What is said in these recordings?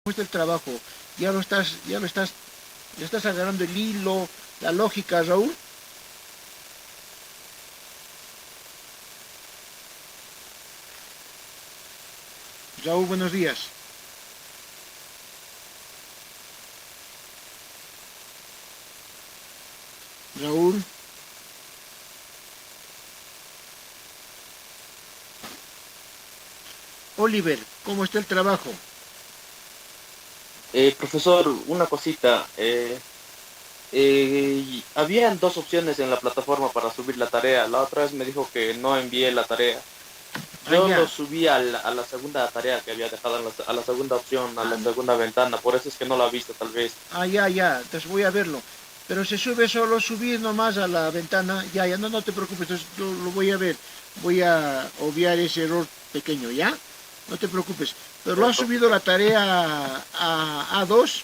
está el trabajo? ¿Le estás agarrando el hilo, la lógica, Raúl? Raúl, buenos días. Raúl, Oliver, ¿cómo está el trabajo? Profesor, una cosita. Habían dos opciones en la plataforma para subir la tarea. La otra vez me dijo que no envié la tarea. Ah, Yo lo ya. subí a la segunda tarea que había dejado, a la segunda opción, a Ah, la segunda ventana. Por eso es que no la ha visto, tal vez. ya, ya. Entonces voy a verlo. Pero se sube solo, subir nomás a la ventana. Ya, ya, no, no te preocupes. Entonces lo voy a ver. Voy a obviar ese error pequeño, ¿ya? No te preocupes. Pero lo has subido la tarea a A2.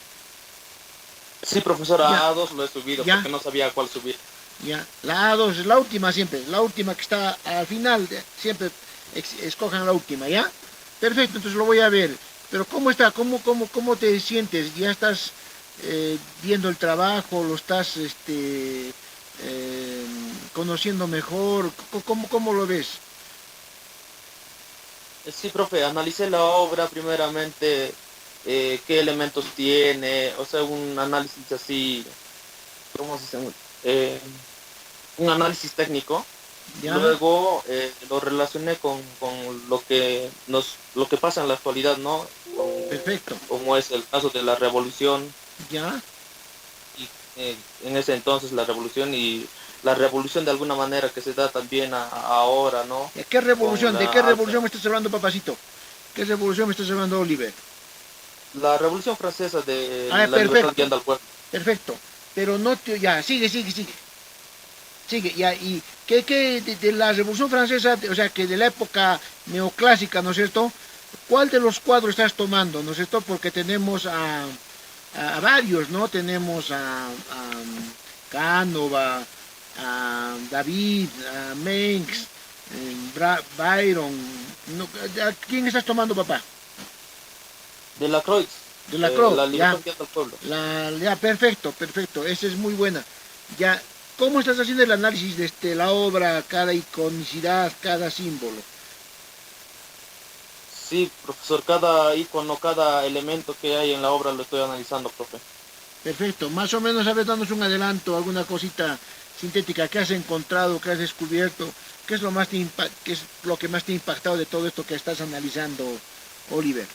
Sí, profesor, Ya, a A2 lo he subido ya, porque no sabía cuál subir. ya. La A2 es la última siempre. La última que está al final. Siempre escojan la última, ¿ya? Perfecto, entonces lo voy a ver. Pero ¿cómo está? ¿Cómo te sientes? ¿Ya estás viendo el trabajo? ¿Lo estás conociendo mejor? ¿Cómo lo ves? Sí, profe, analicé la obra primeramente, qué elementos tiene, o sea, un análisis así, ¿cómo se dice? Eh, un análisis técnico. ¿Ya? Luego lo relacioné con lo que pasa en la actualidad, ¿no? Perfecto. Como es el caso de la revolución, ¿Ya? y en ese entonces la revolución y la revolución de alguna manera que se da también ahora, ¿no? ¿De qué Con revolución? ¿De qué la alza, revolución me estás hablando, papacito? ¿Qué revolución me estás hablando, Oliver? la revolución francesa de Ah, la libertad perfecto. guiando al pueblo. Perfecto. Pero no te... Ya, sigue. Sigue, ya, y que de la Revolución Francesa, o sea, que de la época neoclásica, ¿no es cierto? ¿Cuál de los cuadros estás tomando, ¿no es cierto? Porque tenemos a varios, ¿no? Tenemos a Cánova, a David, a Mengs, Byron. No, ¿a quién estás tomando, papá? De la Croix, De la Crow, la ya. libertad guiando al pueblo. Ya, perfecto. Esa es muy buena. Ya, ¿cómo estás haciendo el análisis de la obra, cada iconicidad, cada símbolo? Sí, profesor, cada icono, cada elemento que hay en la obra lo estoy analizando, profe. Perfecto. Más o menos, a ver, danos un adelanto, alguna cosita sintética que has encontrado, que has descubierto, qué es qué es lo que más te ha impactado de todo esto que estás analizando, Oliver.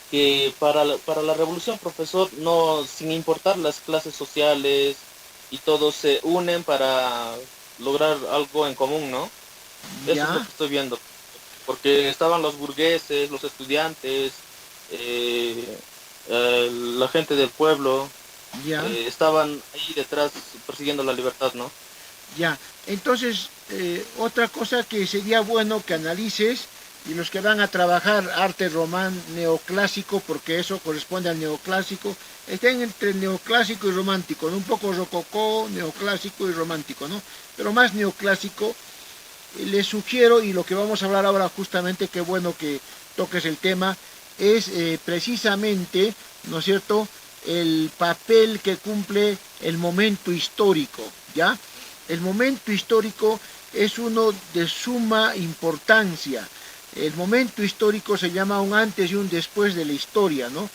Que para la revolución, profesor, no, sin importar las clases sociales y todos se unen para lograr algo en común, ¿no? Eso es lo Ya, que estoy viendo, porque estaban los burgueses, los estudiantes, eh, la gente del pueblo, ya, estaban ahí detrás persiguiendo la libertad, ¿no? ya. Entonces, otra cosa que sería bueno que analices, y los que van a trabajar arte román neoclásico, porque eso corresponde al neoclásico, estén entre neoclásico y romántico, ¿no? Un poco rococó, neoclásico y romántico, ¿no? Pero más neoclásico, les sugiero, y lo que vamos a hablar ahora justamente, qué bueno que toques el tema, es precisamente, ¿no es cierto?, el papel que cumple el momento histórico, ¿ya? El momento histórico es uno de suma importancia. El momento histórico se llama un antes y un después de la historia, ¿no?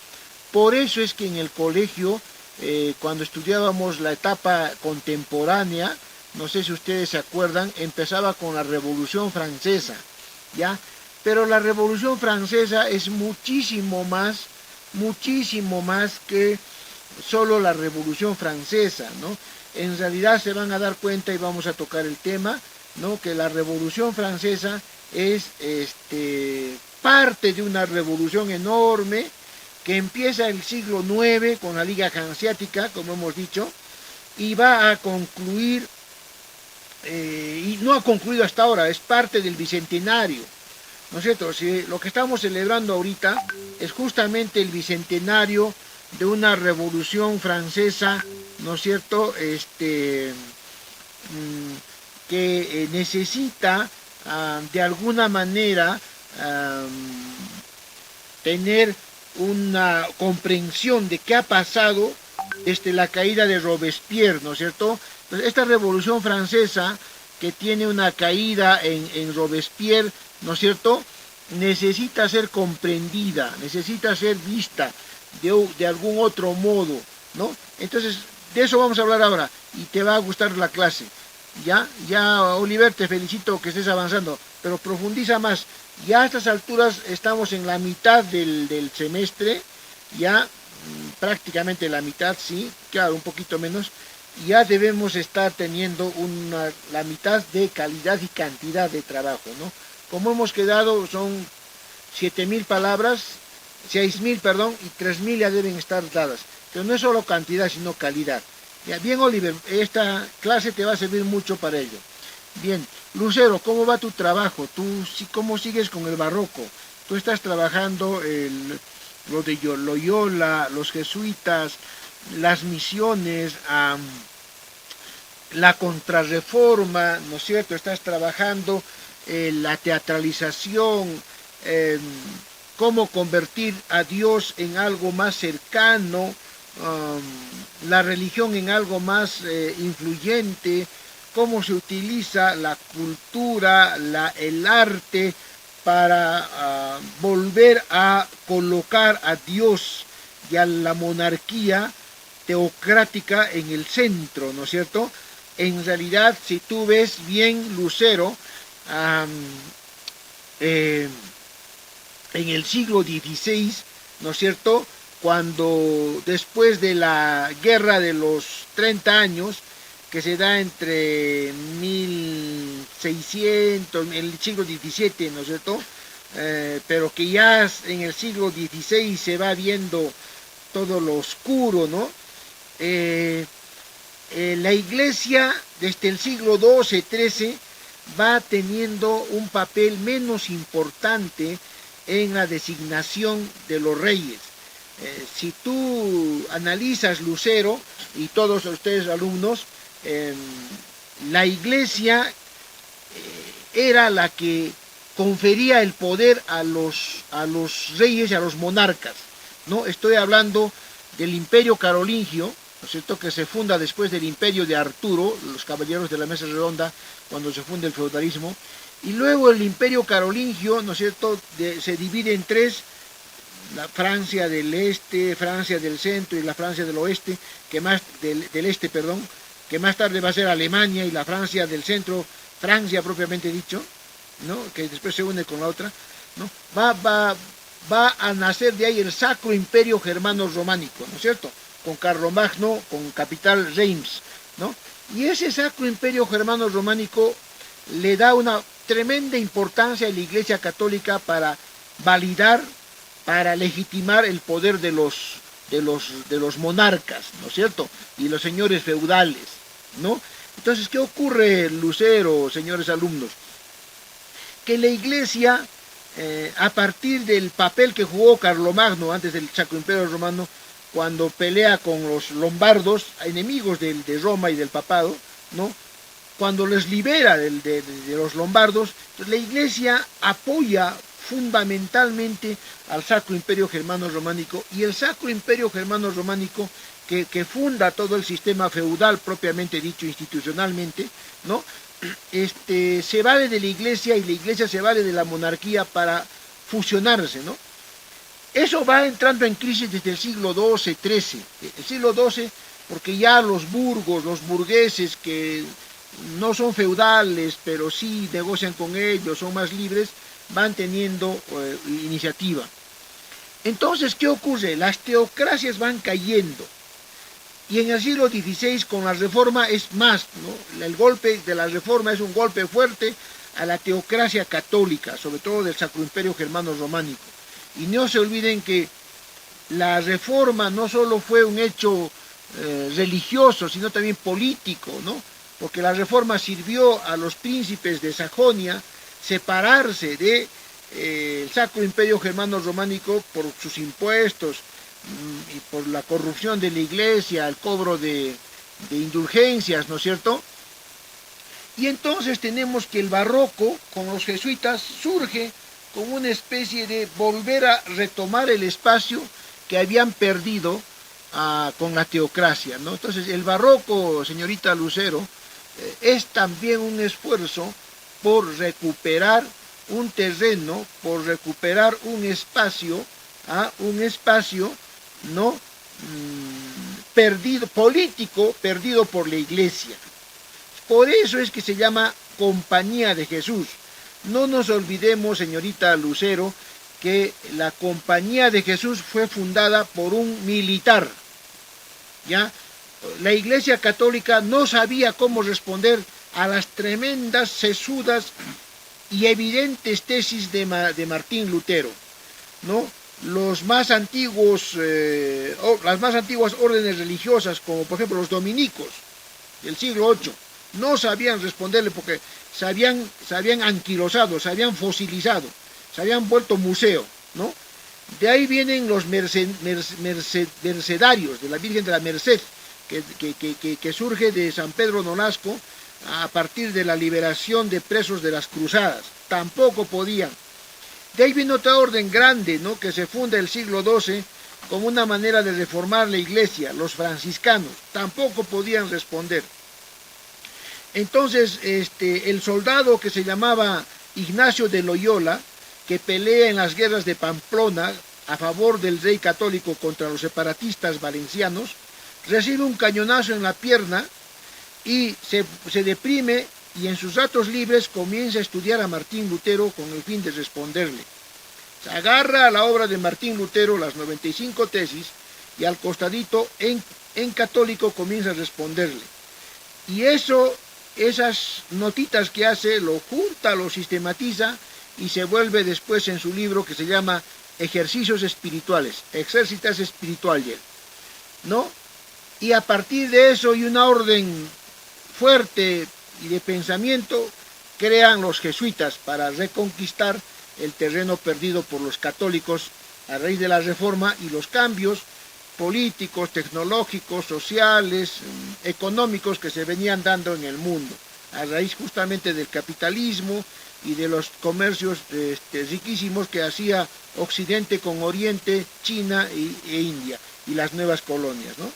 Por eso es que en el colegio, cuando estudiábamos la etapa contemporánea, no sé si ustedes se acuerdan, empezaba con la Revolución Francesa, ¿ya? Pero la Revolución Francesa es muchísimo más que solo la Revolución Francesa, ¿no? En realidad se van a dar cuenta y vamos a tocar el tema, ¿no? Que la Revolución Francesa es parte de una revolución enorme que empieza el siglo IX con la Liga Hanseática, como hemos dicho, y va a concluir, y no ha concluido hasta ahora, es parte del Bicentenario, ¿no es cierto? Si lo que estamos celebrando ahorita es justamente el Bicentenario de una revolución francesa, ¿no es cierto? Que necesita de alguna manera tener una comprensión de qué ha pasado desde la caída de Robespierre, ¿no es cierto? Entonces, esta Revolución Francesa, que tiene una caída en Robespierre, ¿no es cierto?, necesita ser comprendida, necesita ser vista de algún otro modo, ¿no? Entonces, de eso vamos a hablar ahora, y te va a gustar la clase. Ya, Oliver, te felicito que estés avanzando, pero profundiza más. Ya a estas alturas estamos en la mitad del semestre, ya prácticamente la mitad, sí, claro, un poquito menos. Ya debemos estar teniendo la mitad de calidad y cantidad de trabajo, ¿no? Como hemos quedado, son 7.000 palabras, 6.000, perdón, y 3.000 ya deben estar dadas. Pero no es solo cantidad, sino calidad. Ya, bien, Oliver, esta clase te va a servir mucho para ello. Bien, Lucero, ¿cómo va tu trabajo? ¿Cómo sigues con el barroco? Tú estás trabajando lo de Loyola, los jesuitas, las misiones, la contrarreforma, ¿no es cierto? Estás trabajando la teatralización, cómo convertir a Dios en algo más cercano, la religión en algo más influyente, cómo se utiliza la cultura, el arte para volver a colocar a Dios y a la monarquía teocrática en el centro, ¿no es cierto? En realidad, si tú ves bien, Lucero, en el siglo XVI, ¿no es cierto?, cuando después de la guerra de los 30 años, que se da entre 1600, el siglo XVII, ¿no es cierto?, pero que ya en el siglo XVI se va viendo todo lo oscuro, ¿no? La iglesia desde el siglo XII, XIII, va teniendo un papel menos importante en la designación de los reyes. Si tú analizas Lucero y todos ustedes alumnos, la iglesia era la que confería el poder a los reyes y a los monarcas, ¿no? Estoy hablando del Imperio Carolingio, ¿no es cierto?, que se funda después del Imperio de Arturo, los caballeros de la Mesa Redonda, cuando se funda el feudalismo, y luego el Imperio Carolingio, ¿no es cierto?, se divide en tres: la Francia del Este, Francia del Centro y la Francia del Oeste, del Este, perdón, que más tarde va a ser Alemania, y la Francia del Centro, Francia propiamente dicho, ¿no?, que después se une con la otra, ¿no? Va a nacer de ahí el Sacro Imperio Germano Románico, ¿no es cierto?, con Carlomagno, con capital Reims, ¿no? Y ese Sacro Imperio Germano Románico le da una tremenda importancia a la Iglesia Católica para validar, para legitimar el poder de los monarcas, ¿no es cierto?, y los señores feudales, ¿no? Entonces, ¿qué ocurre, Lucero, señores alumnos? Que la Iglesia, a partir del papel que jugó Carlomagno antes del Sacro Imperio Romano, cuando pelea con los lombardos, enemigos de Roma y del papado, ¿no?, cuando les libera de los lombardos, la Iglesia apoya fundamentalmente al Sacro Imperio Germano Románico, y el Sacro Imperio Germano Románico que funda todo el sistema feudal propiamente dicho institucionalmente, ¿no?, se vale de la Iglesia, y la Iglesia se vale de la monarquía para fusionarse, ¿no? Eso va entrando en crisis desde el siglo XII, XIII. El siglo XII, porque ya los burgueses que no son feudales, pero sí negocian con ellos, son más libres, van teniendo iniciativa. Entonces, ¿qué ocurre? Las teocracias van cayendo. Y en el siglo XVI, con la reforma, es más, ¿no? El golpe de la reforma es un golpe fuerte a la teocracia católica, sobre todo del Sacro Imperio Germano Románico. Y no se olviden que la reforma no solo fue un hecho religioso, sino también político, ¿no? Porque la reforma sirvió a los príncipes de Sajonia separarse del Sacro Imperio Germano Románico por sus impuestos y por la corrupción de la Iglesia, el cobro de indulgencias, ¿no es cierto? Y entonces tenemos que el barroco con los jesuitas surge como una especie de volver a retomar el espacio que habían perdido con la teocracia, ¿no? Entonces el barroco, señorita Lucero, es también un esfuerzo por recuperar un terreno, por recuperar un espacio, ¿no? Perdido, político, perdido por la iglesia. Por eso es que se llama Compañía de Jesús. No nos olvidemos, señorita Lucero, que la Compañía de Jesús fue fundada por un militar, ¿ya? La Iglesia Católica no sabía cómo responder a las tremendas, sesudas y evidentes tesis de Martín Lutero, ¿no? Los más antiguos, las más antiguas órdenes religiosas, como por ejemplo los dominicos del siglo VIII, no sabían responderle porque se habían anquilosado, se habían fosilizado, se habían vuelto museo, ¿no? De ahí vienen los mercedarios de la Virgen de la Merced, que surge de San Pedro Nolasco a partir de la liberación de presos de las cruzadas. Tampoco podían. De ahí viene otra orden grande, ¿no?, que se funda el siglo XII como una manera de reformar la iglesia, los franciscanos. Tampoco podían responder. Entonces, el soldado que se llamaba Ignacio de Loyola, que pelea en las guerras de Pamplona a favor del rey católico contra los separatistas valencianos, recibe un cañonazo en la pierna y se deprime, y en sus ratos libres comienza a estudiar a Martín Lutero con el fin de responderle. Se agarra a la obra de Martín Lutero, las 95 tesis, y al costadito, en católico, comienza a responderle. Y esas notitas que hace, lo junta, lo sistematiza, y se vuelve después en su libro que se llama Ejercicios Espirituales, Exercitas Spirituales, ¿no? Y a partir de eso y una orden fuerte y de pensamiento, crean los jesuitas para reconquistar el terreno perdido por los católicos a raíz de la Reforma y los cambios políticos, tecnológicos, sociales, económicos que se venían dando en el mundo, a raíz justamente del capitalismo y de los comercios riquísimos que hacía Occidente con Oriente, China e India, y las nuevas colonias, ¿no?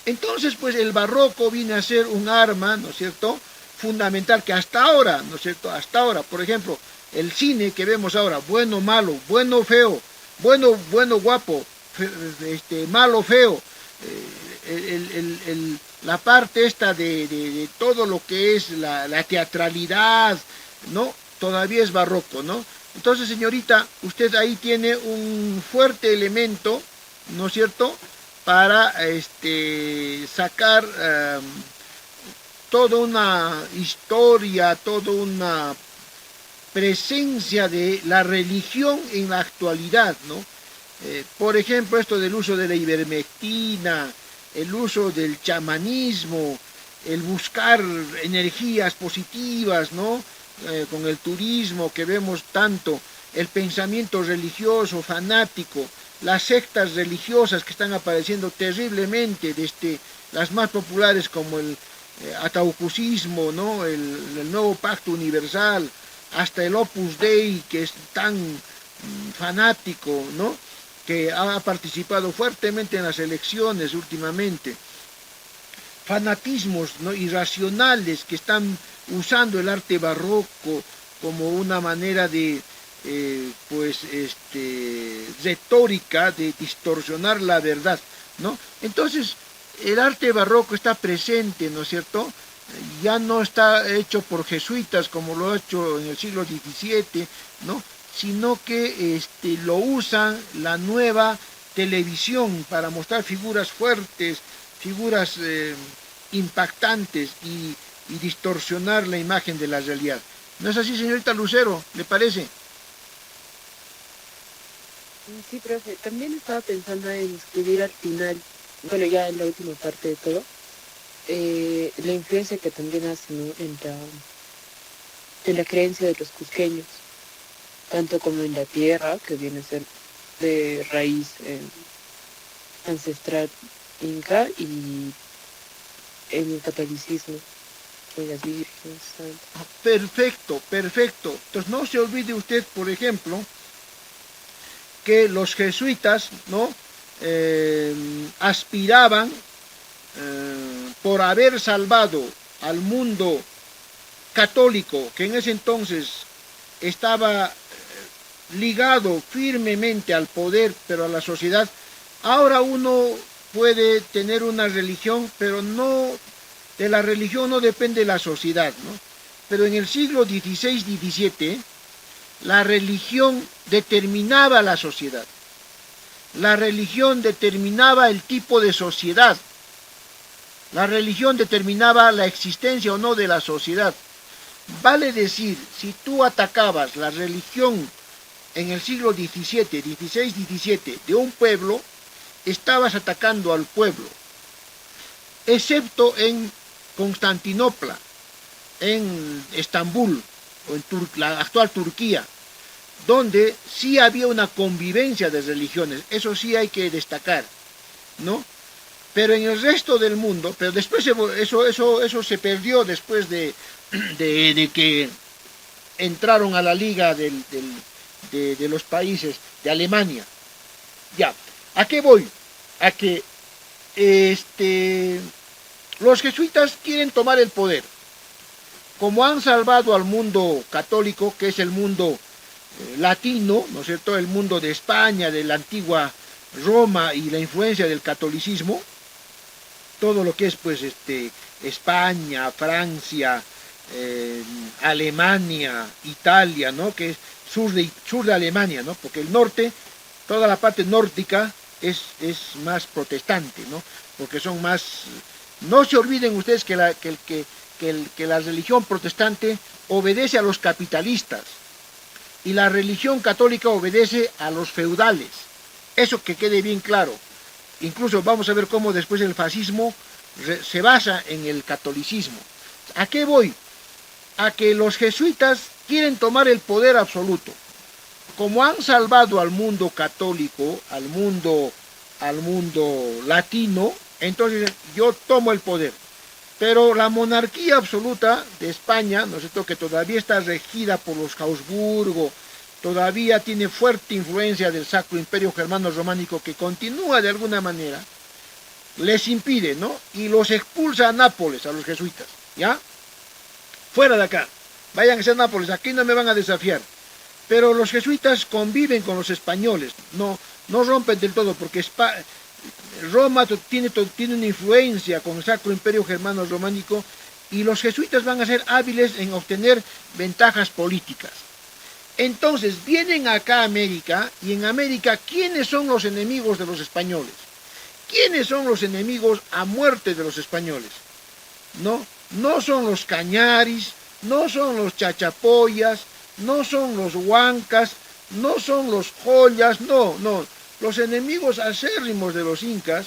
Entonces, pues el barroco viene a ser un arma, ¿no es cierto?, fundamental, que hasta ahora, ¿no es cierto?, hasta ahora, por ejemplo, el cine que vemos ahora, bueno, malo, bueno, feo, bueno, guapo, malo, feo, la parte esta de todo lo que es la teatralidad, ¿no?, todavía es barroco, ¿no? Entonces, señorita, usted ahí tiene un fuerte elemento, ¿no es cierto?, para sacar toda una historia, toda una presencia de la religión en la actualidad, ¿no? Por ejemplo, esto del uso de la ivermectina, el uso del chamanismo, el buscar energías positivas, ¿no?, con el turismo que vemos tanto, el pensamiento religioso, fanático, las sectas religiosas que están apareciendo terriblemente, desde las más populares como el ataucusismo, ¿no?, el nuevo pacto universal, hasta el Opus Dei, que es tan fanático, ¿no?, que ha participado fuertemente en las elecciones últimamente. Fanatismos, ¿no?, irracionales que están usando el arte barroco como una manera de retórica, de distorsionar la verdad, ¿no? Entonces, el arte barroco está presente, ¿no es cierto? Ya no está hecho por jesuitas como lo ha hecho en el siglo XVII, ¿no?, sino que lo usan la nueva televisión para mostrar figuras fuertes, figuras impactantes y distorsionar la imagen de la realidad. ¿No es así, señorita Lucero? ¿Le parece? Sí, profe, también estaba pensando en escribir al final, bueno, ya en la última parte de todo, la influencia que también hace, ¿no?, en la creencia de los cusqueños, tanto como en la tierra, que viene a ser de raíz ancestral inca, y en el catolicismo. joyas virgen, santa. Perfecto, perfecto. Entonces no se olvide usted, por ejemplo, que los jesuitas, ¿no? Aspiraban por haber salvado al mundo católico, que en ese entonces estaba ligado firmemente al poder, pero a la sociedad. Ahora uno puede tener una religión, pero no, de la religión no depende la sociedad, ¿no? Pero en el siglo XVI, XVII, la religión determinaba la sociedad. La religión determinaba el tipo de sociedad. La religión determinaba la existencia o no de la sociedad. Vale decir, si tú atacabas la religión en el siglo XVII, XVI, XVII de un pueblo, estabas atacando al pueblo, excepto en Constantinopla, en Estambul, o en la actual Turquía, donde sí había una convivencia de religiones, eso sí hay que destacar, ¿no? Pero en el resto del mundo, pero después eso se perdió después de que entraron a la liga de los países de Alemania. Ya, ¿a qué voy? A que los jesuitas quieren tomar el poder. Como han salvado al mundo católico, que es el mundo latino, ¿no es cierto?, el mundo de España, de la antigua Roma y la influencia del catolicismo, todo lo que es pues España, Francia, Alemania, Italia, ¿no?, que es sur de Alemania, ¿no?, porque el norte, toda la parte nórdica es más protestante, ¿no?, porque son más. No se olviden ustedes que la religión protestante obedece a los capitalistas y la religión católica obedece a los feudales. Eso que quede bien claro. Incluso vamos a ver cómo después el fascismo se basa en el catolicismo. ¿A qué voy? A que los jesuitas quieren tomar el poder absoluto. Como han salvado al mundo católico, al mundo latino, entonces yo tomo el poder. Pero la monarquía absoluta de España, ¿no es cierto?, que todavía está regida por los Habsburgo, todavía tiene fuerte influencia del Sacro Imperio Germano Románico, que continúa de alguna manera, les impide, ¿no? Y los expulsa a Nápoles, a los jesuitas, ¿ya? Fuera de acá, vayan a Nápoles, aquí no me van a desafiar. Pero los jesuitas conviven con los españoles, no rompen del todo, porque Roma tiene una influencia con el Sacro Imperio Germano Románico y los jesuitas van a ser hábiles en obtener ventajas políticas. Entonces vienen acá a América, y en América, ¿quiénes son los enemigos de los españoles? ¿Quiénes son los enemigos a muerte de los españoles? No son los cañaris, no son los chachapoyas, no son los huancas, no son los joyas, no. Los enemigos acérrimos de los incas,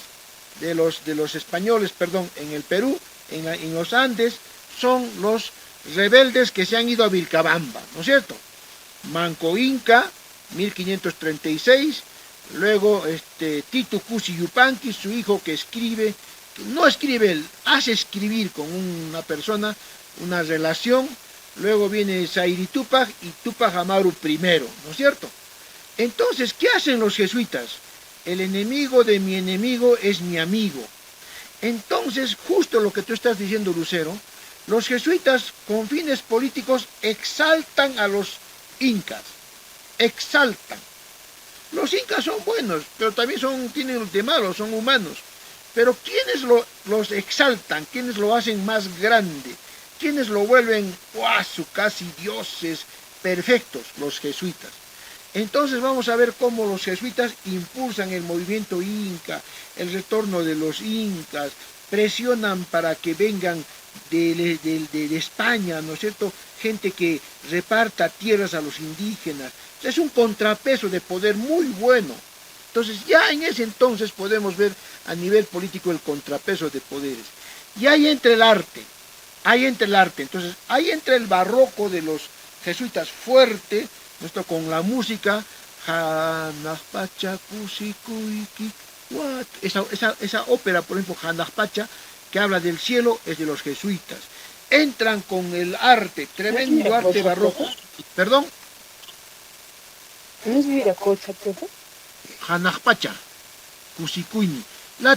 de los españoles, perdón, en el Perú, en los Andes, son los rebeldes que se han ido a Vilcabamba, ¿no es cierto? Manco Inca, 1536, luego Titu Cusi Yupanqui, su hijo que escribe, no escribe él, hace escribir con una persona, una relación, luego viene Zairi Tupac y Tupac Amaru I, ¿no es cierto? Entonces, ¿qué hacen los jesuitas? El enemigo de mi enemigo es mi amigo. Entonces, justo lo que tú estás diciendo, Lucero, los jesuitas con fines políticos exaltan a los incas, exaltan. Los incas son buenos, pero también tienen de malos, son humanos. Pero ¿quiénes los exaltan? ¿Quiénes lo hacen más grande? ¿Quiénes lo vuelven casi dioses perfectos? Los jesuitas. Entonces vamos a ver cómo los jesuitas impulsan el movimiento inca, el retorno de los incas, presionan para que vengan de España, ¿no es cierto?, gente que reparta tierras a los indígenas. Es un contrapeso de poder muy bueno. Entonces ya en ese entonces podemos ver a nivel político el contrapeso de poderes. Y ahí entra el arte, entonces ahí entra el barroco de los jesuitas fuerte, esto con la música, esa ópera, por ejemplo, Hanaspacha, que habla del cielo, es de los jesuitas. entran con el arte, tremendo arte barroco. Perdón, ¿No es Viracocha, profe? Hanajpacha, Cusicuyni.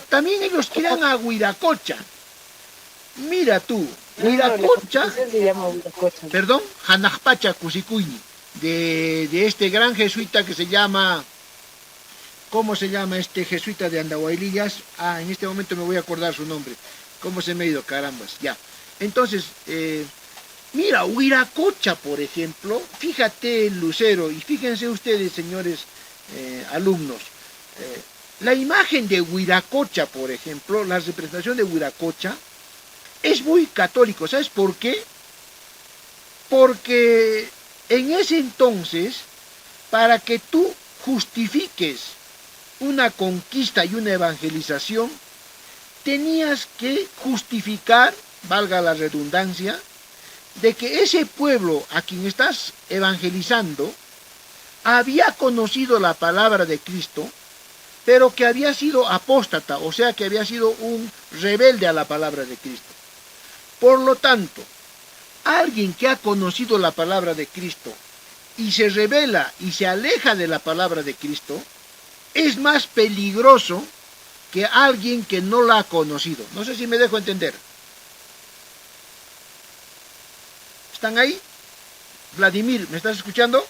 También ellos crean a Huiracocha. Mira tú, No, la Huiracocha, composición se llama Viracocha. perdón, Hanajpacha, Cusicuyni, de este gran jesuita que se llama, ¿cómo se llama este jesuita de Andahuaylillas? Ah, en este momento me voy a acordar su nombre. ¿Cómo se me ha ido? Carambas, ya. Entonces, mira, Huiracocha, por ejemplo, fíjate, Lucero, y fíjense ustedes, señores alumnos, la imagen de Huiracocha, por ejemplo, la representación de Huiracocha, es muy católico. ¿Sabes por qué? Porque en ese entonces, para que tú justifiques una conquista y una evangelización, tenías que justificar, valga la redundancia, de que ese pueblo a quien estás evangelizando había conocido la palabra de Cristo, pero que había sido apóstata, o sea que había sido un rebelde a la palabra de Cristo. Por lo tanto, alguien que ha conocido la palabra de Cristo y se rebela y se aleja de la palabra de Cristo, es más peligroso que alguien que no la ha conocido. No sé si me dejo entender. ¿Están ahí? Vladimir, ¿me estás escuchando?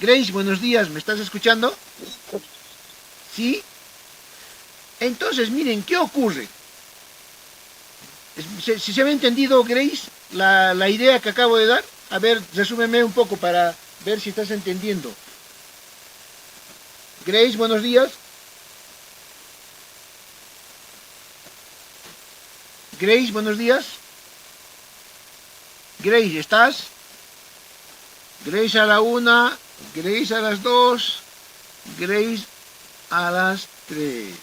Grace, buenos días, ¿me estás escuchando? ¿Sí? Entonces, miren, ¿qué ocurre? Si se me ha entendido, Grace, la idea que acabo de dar, a ver, resúmeme un poco para ver si estás entendiendo. Grace, buenos días. Grace, buenos días. Grace, ¿estás? Grace a la 1, Grace a las 2, Grace a las 3.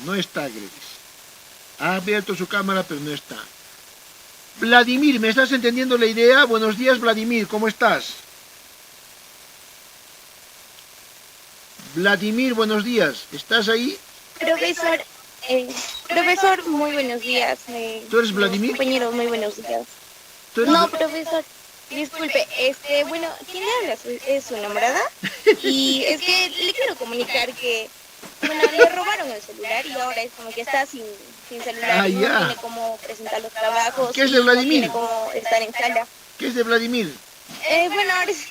No está Grace. Ha abierto su cámara, pero no está. Vladimir, ¿me estás entendiendo la idea? Buenos días, Vladimir, ¿cómo estás? Vladimir, buenos días, ¿estás ahí? Profesor, muy buenos días. ¿Tú eres Vladimir? Compañero, muy buenos días. ¿Tú eres No, profesor, disculpe, bueno, ¿quién habla? Es su nombrada. Y es que le quiero comunicar que, bueno, le robaron el celular y ahora es como que está sin celular. Ah, y no ya. tiene cómo presentar los trabajos. ¿Qué es de y Vladimir? No tiene cómo estar en sala. ¿Qué es de Vladimir? Bueno, ahora sí.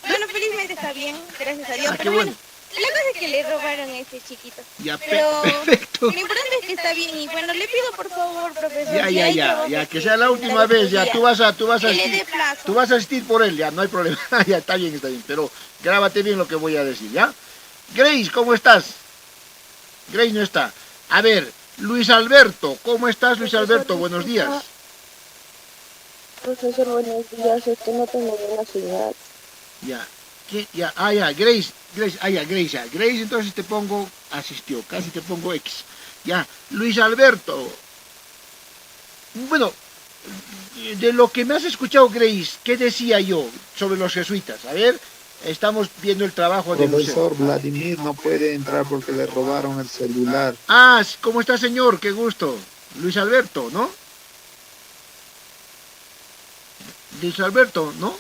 Bueno, felizmente está bien, gracias a Dios. Ah, qué pero bueno. la cosa es que le robaron a ese chiquito. Ya, Pero perfecto. lo importante es que está bien y bueno, le pido por favor, profesor. Ya, si ya, hay ya, trabajos ya, que sea la última vez, ya, tú vas a que le dé asistir, plazo. tú vas a asistir por él, ya, no hay problema, ya, está bien, pero grábate bien lo que voy a decir, ¿ya? Grace, ¿cómo estás? Grace no está. A ver, Luis Alberto, ¿cómo estás, Luis Alberto? Buenos días. Profesor, buenos días. Es que no tengo buena señal. Ya, ya, ya, Grace, ya, Grace, entonces te pongo, asistió, casi te pongo X. Ya, Luis Alberto. Bueno, de lo que me has escuchado, Grace, ¿qué decía yo sobre los jesuitas? A ver, estamos viendo el trabajo de Profesor, Vladimir no puede entrar porque le robaron el celular. Ah, ¿cómo está, señor? Qué gusto. Luis Alberto, ¿no? Luis Alberto, ¿no?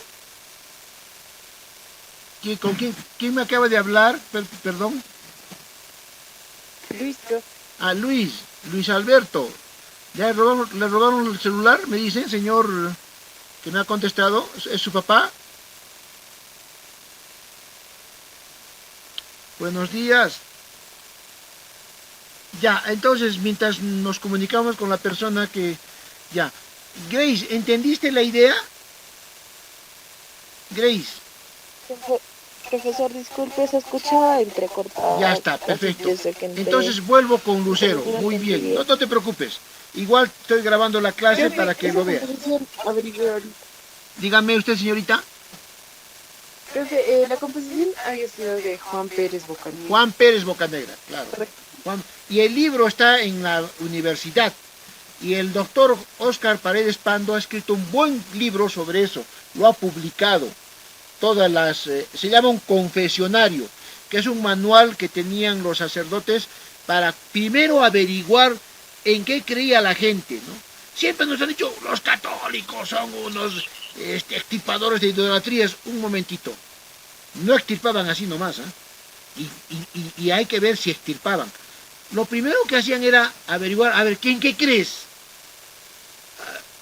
¿Con quién me acaba de hablar? Perdón. Luis, profe. Ah, Luis Alberto. ¿Ya le robaron el celular? Me dicen, señor, que me ha contestado. ¿Es su papá? Buenos días. Ya, entonces, mientras nos comunicamos con la persona que... Ya. Grace, ¿entendiste la idea? Grace. Profesor, disculpe, se escuchaba entrecortado. Ya está, perfecto. Entonces vuelvo con Lucero. Muy bien, no te preocupes. Igual estoy grabando la clase para que lo vea. Dígame usted, señorita. Profe, la composición había sido de Juan Pérez Bocanegra. Juan Pérez Bocanegra, claro. Y el libro está en la universidad. Y el doctor Oscar Paredes Pando ha escrito un buen libro sobre eso. Lo ha publicado. Se llama un confesionario, que es un manual que tenían los sacerdotes para primero averiguar en qué creía la gente, ¿no? Siempre nos han dicho, los católicos son unos extirpadores de idolatrías. Un momentito, no extirpaban así nomás, ¿eh? Y hay que ver si extirpaban. Lo primero que hacían era averiguar, a ver, ¿quién qué crees?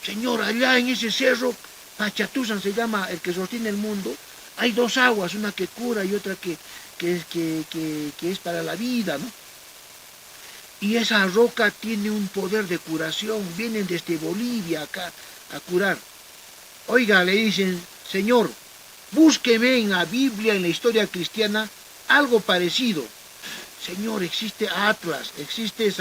Señor, allá en ese cerro, Pachatuzan se llama, el que sostiene el mundo, hay dos aguas, una que cura y otra que es para la vida, ¿no? Y esa roca tiene un poder de curación, vienen desde Bolivia acá a curar. Oiga, le dicen, Señor, búsqueme en la Biblia, en la historia cristiana, algo parecido. Señor, existe Atlas, existe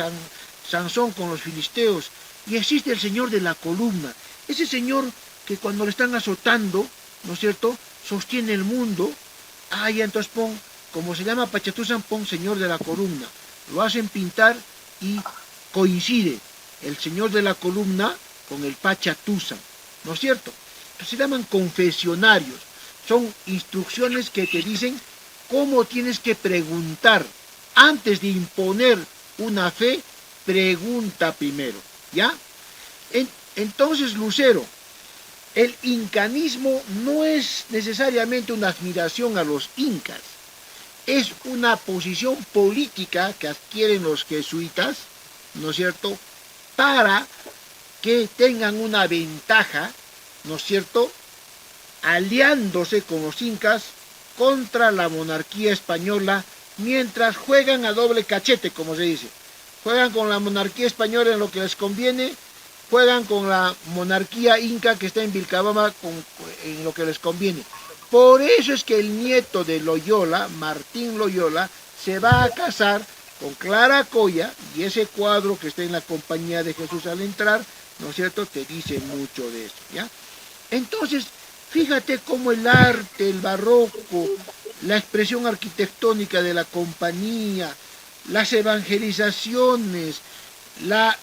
Sansón con los filisteos, y existe el Señor de la columna. Ese Señor que cuando le están azotando, ¿no es cierto?, sostiene el mundo. Ah, ya entonces pon, como se llama Pachatuzan, pon Señor de la columna. Lo hacen pintar y coincide el Señor de la columna con el Pachatuzan, ¿no es cierto? Entonces se llaman confesionarios. Son instrucciones que te dicen cómo tienes que preguntar. Antes de imponer una fe, pregunta primero, ¿ya? Entonces, Lucero, el incanismo no es necesariamente una admiración a los incas, es una posición política que adquieren los jesuitas, ¿no es cierto?, para que tengan una ventaja, ¿no es cierto?, aliándose con los incas contra la monarquía española, mientras juegan a doble cachete, como se dice. Juegan con la monarquía española en lo que les conviene, juegan con la monarquía inca que está en Vilcabamba en lo que les conviene. Por eso es que el nieto de Loyola, Martín Loyola, se va a casar con Clara Coya, y ese cuadro que está en la Compañía de Jesús al entrar, ¿no es cierto?, te dice mucho de eso, ¿ya? Entonces, fíjate cómo el arte, el barroco, la expresión arquitectónica de la compañía, las evangelizaciones, la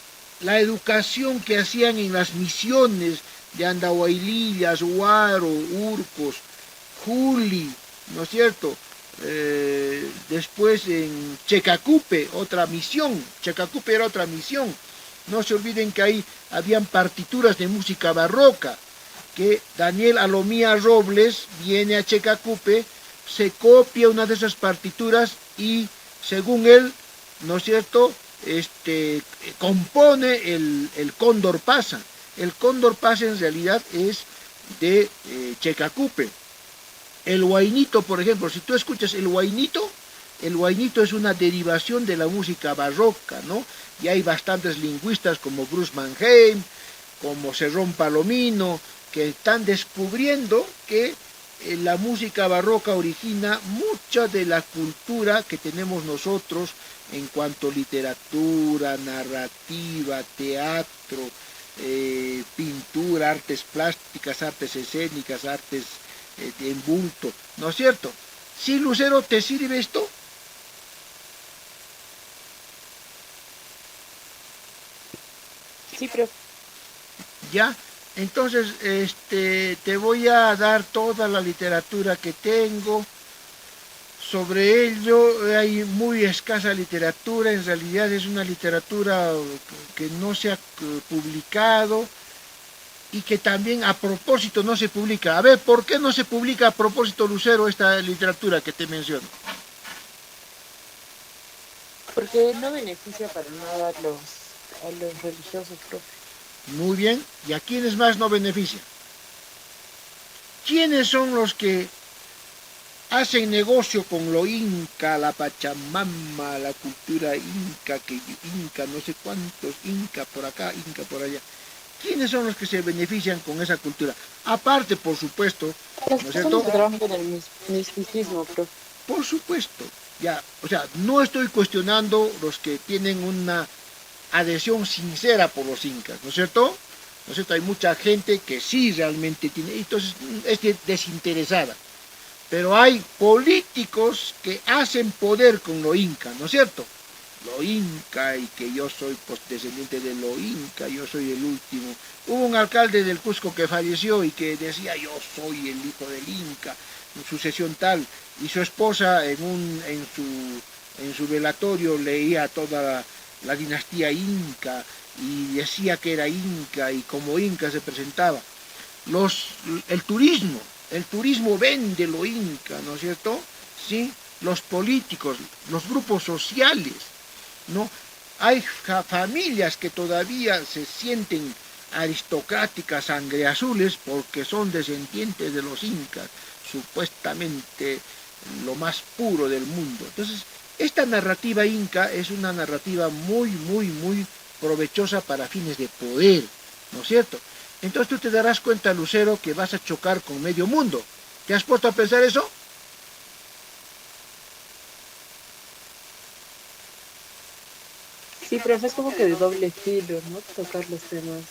educación que hacían en las misiones de Andahuaylillas, Huaro, Urcos, Juli, ¿no es cierto? Después en Checacupe, otra misión. Checacupe era otra misión. No se olviden que ahí habían partituras de música barroca, que Daniel Alomía Robles viene a Checacupe, se copia una de esas partituras y, según él, ¿no es cierto?, compone el Cóndor Pasa. El Cóndor Pasa en realidad es de Checacupe. El huainito, por ejemplo, si tú escuchas el huainito es una derivación de la música barroca, ¿no? Y hay bastantes lingüistas como Bruce Mannheim, como Cerrón Palomino, que están descubriendo que la música barroca origina mucha de la cultura que tenemos nosotros en cuanto a literatura, narrativa, teatro, pintura, artes plásticas, artes escénicas, artes en bulto, ¿no es cierto? ¿Sí, Lucero, te sirve esto? Sí, profe. ¿Ya? Entonces, te voy a dar toda la literatura que tengo. Sobre ello hay muy escasa literatura, en realidad es una literatura que no se ha publicado y que también a propósito no se publica. A ver, ¿por qué no se publica a propósito, Lucero, esta literatura que te menciono? Porque no beneficia para nada a los religiosos, profe. Muy bien, ¿y a quiénes más no beneficia? ¿Quiénes son los que hacen negocio con lo inca, la Pachamama, la cultura inca, no sé cuántos, inca por acá, inca por allá? ¿Quiénes son los que se benefician con esa cultura? Aparte, por supuesto, Las ¿no es personas cierto? que trabajan en el misticismo, profe. Por supuesto, ya, o sea, no estoy cuestionando los que tienen una adhesión sincera por los incas, ¿no es cierto? ¿No es cierto? Hay mucha gente que sí realmente tiene, entonces es desinteresada. Pero hay políticos que hacen poder con lo inca, ¿no es cierto? Lo inca, y que yo soy descendiente de lo inca, yo soy el último. Hubo un alcalde del Cusco que falleció y que decía, yo soy el hijo del inca, sucesión tal, y su esposa en su velatorio leía toda la dinastía inca, y decía que era inca y como inca se presentaba. El turismo vende lo inca, ¿no es cierto? ¿Sí? Los políticos, los grupos sociales, ¿no? Hay familias que todavía se sienten aristocráticas, sangre azules, porque son descendientes de los incas, supuestamente lo más puro del mundo. Entonces, esta narrativa inca es una narrativa muy, muy, muy provechosa para fines de poder, ¿no es cierto? Entonces tú te darás cuenta, Lucero, que vas a chocar con medio mundo. ¿Te has puesto a pensar eso? Sí, profe, es como que de doble filo, ¿no? Tocar los temas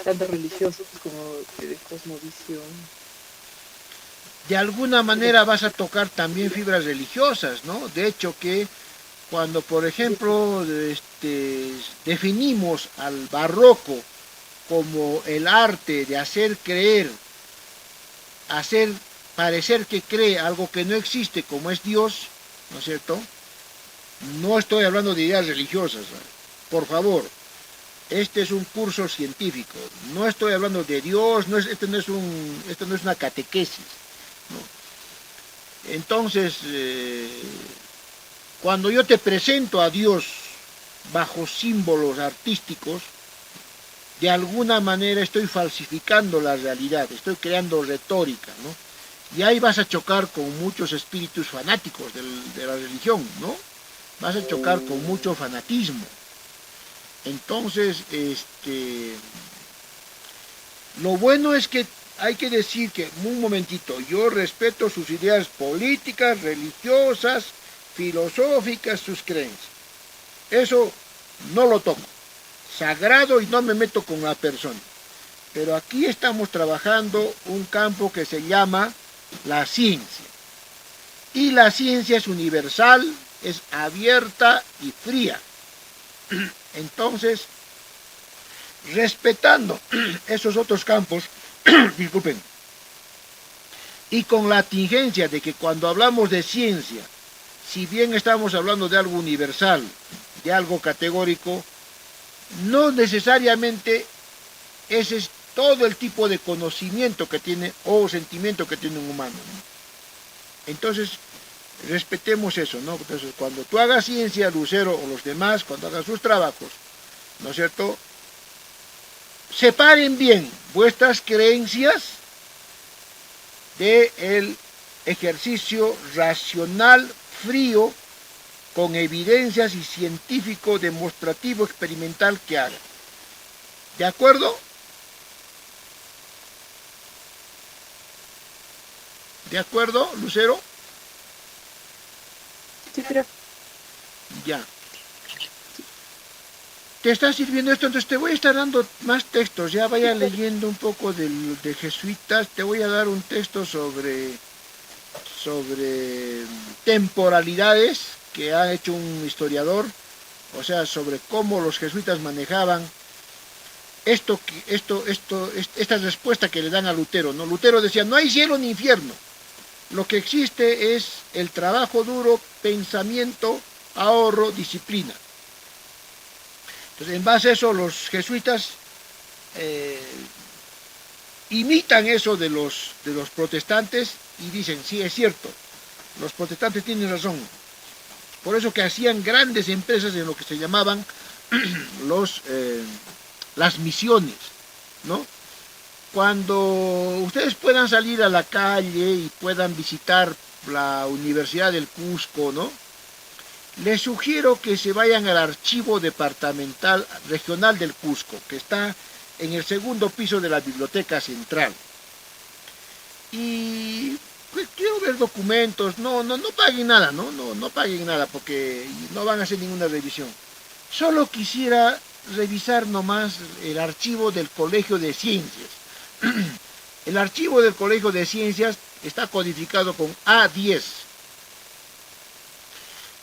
tanto religiosos como de cosmovisión. De alguna manera vas a tocar también fibras religiosas, ¿no? De hecho que cuando, por ejemplo, definimos al barroco como el arte de hacer creer, hacer parecer que cree algo que no existe, como es Dios, ¿no es cierto? No estoy hablando de ideas religiosas, por favor. Este es un curso científico. No estoy hablando de Dios, esto no es una catequesis, ¿no? Entonces, cuando yo te presento a Dios bajo símbolos artísticos, de alguna manera estoy falsificando la realidad, estoy creando retórica, ¿no? Y ahí vas a chocar con muchos espíritus fanáticos de la religión, ¿no? Vas a chocar con mucho fanatismo. Entonces, lo bueno es que hay que decir que, un momentito, yo respeto sus ideas políticas, religiosas, filosóficas, sus creencias. Eso no lo toco. Sagrado y no me meto con la persona. Pero aquí estamos trabajando un campo que se llama la ciencia. Y la ciencia es universal, es abierta y fría. Entonces, respetando esos otros campos, disculpen, y con la tingencia de que cuando hablamos de ciencia, si bien estamos hablando de algo universal, de algo categórico, no necesariamente ese es todo el tipo de conocimiento que tiene o sentimiento que tiene un humano, ¿no? Entonces, respetemos eso, ¿no? Entonces, cuando tú hagas ciencia, Lucero, o los demás, cuando hagan sus trabajos, ¿no es cierto?, separen bien vuestras creencias del ejercicio racional, frío, con evidencias y científico, demostrativo, experimental que hagan. ¿De acuerdo? ¿De acuerdo, Lucero? Sí, pero Ya. ¿Te está sirviendo esto? Entonces te voy a estar dando más textos. Ya vaya leyendo un poco de jesuitas. Te voy a dar un texto sobre temporalidades que ha hecho un historiador. O sea, sobre cómo los jesuitas manejaban esta respuesta que le dan a Lutero, ¿no? Lutero decía, no hay cielo ni infierno. Lo que existe es el trabajo duro, pensamiento, ahorro, disciplina. Entonces, en base a eso, los jesuitas imitan eso de los protestantes y dicen, sí, es cierto, los protestantes tienen razón. Por eso que hacían grandes empresas en lo que se llamaban las misiones, ¿no? Cuando ustedes puedan salir a la calle y puedan visitar la Universidad del Cusco, ¿no?, les sugiero que se vayan al archivo departamental regional del Cusco, que está en el segundo piso de la Biblioteca Central. Y pues, quiero ver documentos, no paguen nada, no paguen nada porque no van a hacer ninguna revisión. Solo quisiera revisar nomás el archivo del Colegio de Ciencias. El archivo del Colegio de Ciencias está codificado con A10.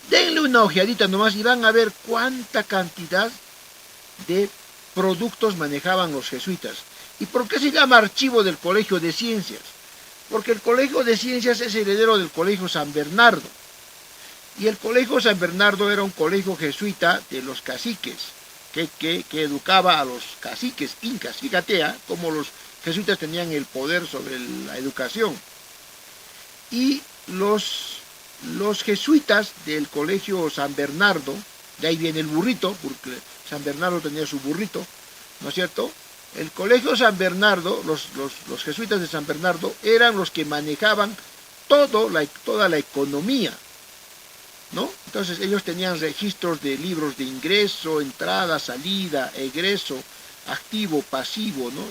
Denle una ojeadita nomás y van a ver cuánta cantidad de productos manejaban los jesuitas. ¿Y por qué se llama archivo del Colegio de Ciencias? Porque el Colegio de Ciencias es heredero del Colegio San Bernardo. Y el Colegio San Bernardo era un colegio jesuita de los caciques, que educaba a los caciques incas. Fíjate cómo los jesuitas tenían el poder sobre la educación. Y los jesuitas del colegio San Bernardo, de ahí viene el burrito, porque San Bernardo tenía su burrito, ¿no es cierto? El colegio San Bernardo, los jesuitas de San Bernardo eran los que manejaban toda la economía, ¿no? Entonces ellos tenían registros de libros de ingreso, entrada, salida, egreso, activo, pasivo, ¿no?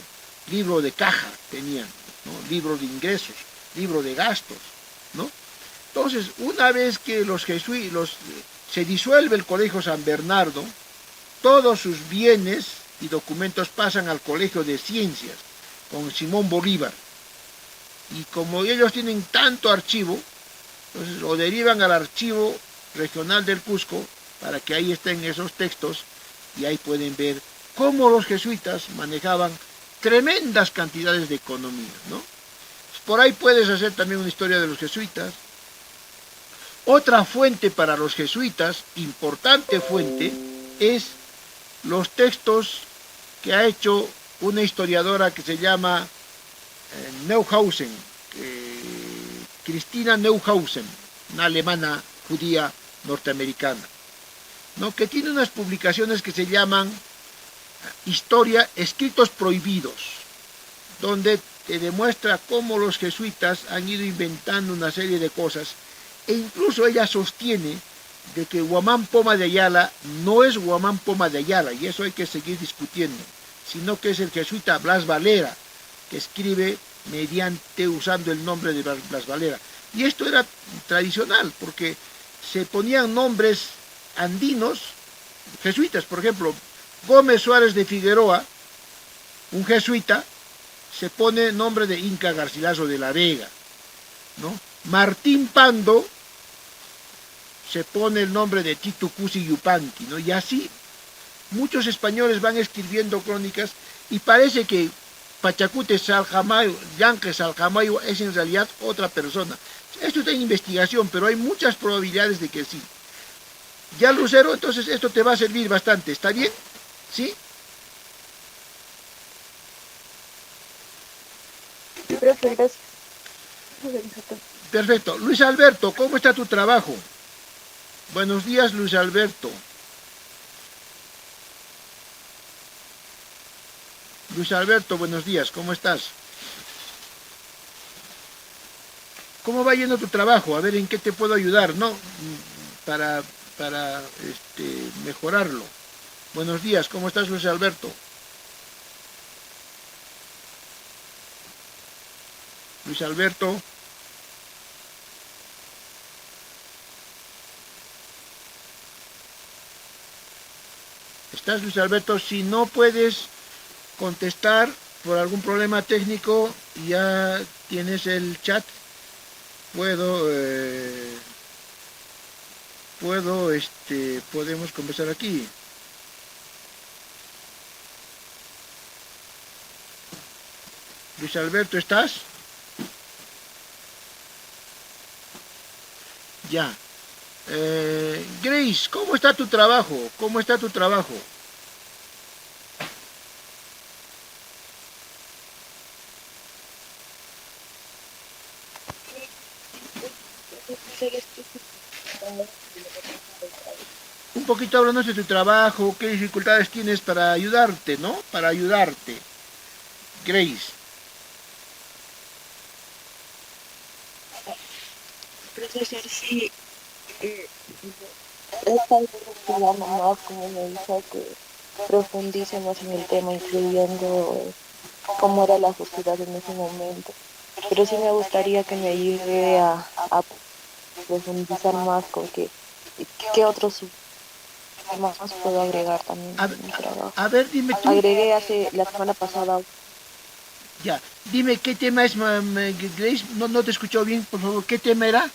Libro de caja tenían, ¿no? Libro de ingresos, libro de gastos, ¿no? Entonces, una vez que se disuelve el colegio San Bernardo, todos sus bienes y documentos pasan al colegio de ciencias, con Simón Bolívar. Y como ellos tienen tanto archivo, entonces lo derivan al archivo regional del Cusco, para que ahí estén esos textos, y ahí pueden ver cómo los jesuitas manejaban tremendas cantidades de economía, ¿no? Por ahí puedes hacer también una historia de los jesuitas. Otra fuente para los jesuitas, importante fuente, es los textos que ha hecho una historiadora que se llama Neuhausen, Cristina Neuhausen, una alemana judía norteamericana, ¿no? Que tiene unas publicaciones que se llaman Historia, Escritos Prohibidos, donde te demuestra cómo los jesuitas han ido inventando una serie de cosas, e incluso ella sostiene de que Huamán Poma de Ayala no es Huamán Poma de Ayala, y eso hay que seguir discutiendo, sino que es el jesuita Blas Valera, que escribe usando el nombre de Blas Valera. Y esto era tradicional, porque se ponían nombres andinos, jesuitas. Por ejemplo, Gómez Suárez de Figueroa, un jesuita, se pone nombre de Inca Garcilaso de la Vega, ¿no? Martín Pando se pone el nombre de Tito Cusi Yupanqui, ¿no? Y así muchos españoles van escribiendo crónicas, y parece que Pachacute Saljamayo, Yanque Saljamayo es en realidad otra persona. Esto está en investigación, pero hay muchas probabilidades de que sí. Ya, Lucero, entonces esto te va a servir bastante, ¿está bien? ¿Sí? Profe, gracias. Perfecto. Luis Alberto, ¿cómo está tu trabajo? Buenos días, Luis Alberto. Luis Alberto, buenos días, ¿cómo estás? ¿Cómo va yendo tu trabajo? A ver, ¿en qué te puedo ayudar, no? Para mejorarlo. Buenos días, ¿cómo estás, Luis Alberto? Luis Alberto. ¿Estás, Luis Alberto? Si no puedes contestar por algún problema técnico, ya tienes el chat. Podemos conversar aquí. Luis Alberto, ¿estás? Ya. Grace, ¿cómo está tu trabajo? ¿Cómo está tu trabajo? Un poquito hablando de tu trabajo, qué dificultades tienes para ayudarte, ¿no? Para ayudarte. Grace. Profesor, sí. Esta investigando más, como me dijo, que profundice más en el tema, incluyendo cómo era la sociedad en ese momento. Pero sí me gustaría que me ayude a profundizar más con qué otros temas puedo agregar también en mi trabajo. A ver, dime tú. Agregué la semana pasada. Ya, dime qué tema es, Grace. No te escuchó bien, por favor. ¿Qué tema era?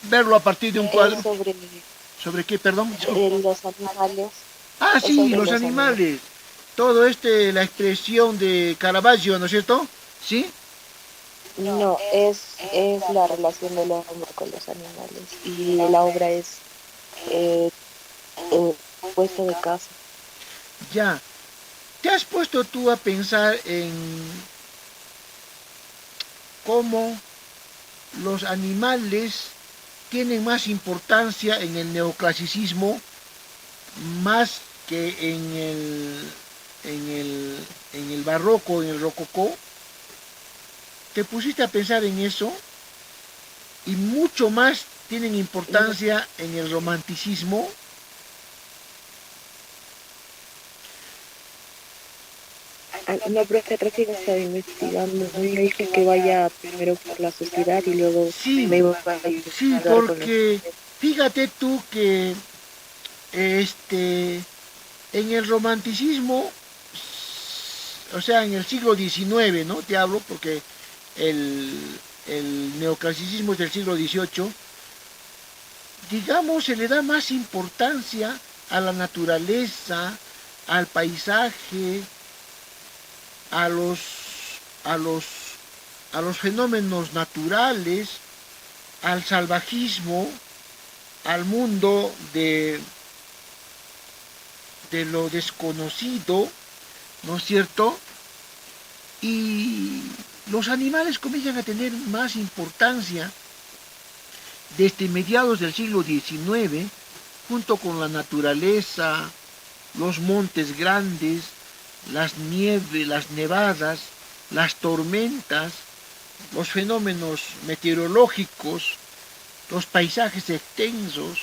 Verlo a partir de un cuadro. ¿Sobre qué, perdón? Los animales. Ah, sí, los animales. Todo la expresión de Caravaggio, ¿no es cierto? ¿Sí? No, es la relación del hombre con los animales. Y la obra es puesto de casa. Ya. ¿Te has puesto tú a pensar en cómo los animales tienen más importancia en el neoclasicismo más que en el barroco, en el rococó? ¿Te pusiste a pensar en eso? Y mucho más tienen importancia en el romanticismo. No, profe, atrás que estaba investigando. No me dije que vaya primero por la sociedad y luego Sí, me iba a sí, ayudar con los... porque fíjate tú que en el romanticismo, o sea, en el siglo XIX, ¿no? Te hablo porque el neoclasicismo es del siglo XVIII, digamos, se le da más importancia a la naturaleza, al paisaje, a los, a los, a los fenómenos naturales, al salvajismo, al mundo de lo desconocido, ¿no es cierto? Y los animales comienzan a tener más importancia desde mediados del siglo XIX, junto con la naturaleza, los montes grandes, las nieves, las nevadas, las tormentas, los fenómenos meteorológicos, los paisajes extensos,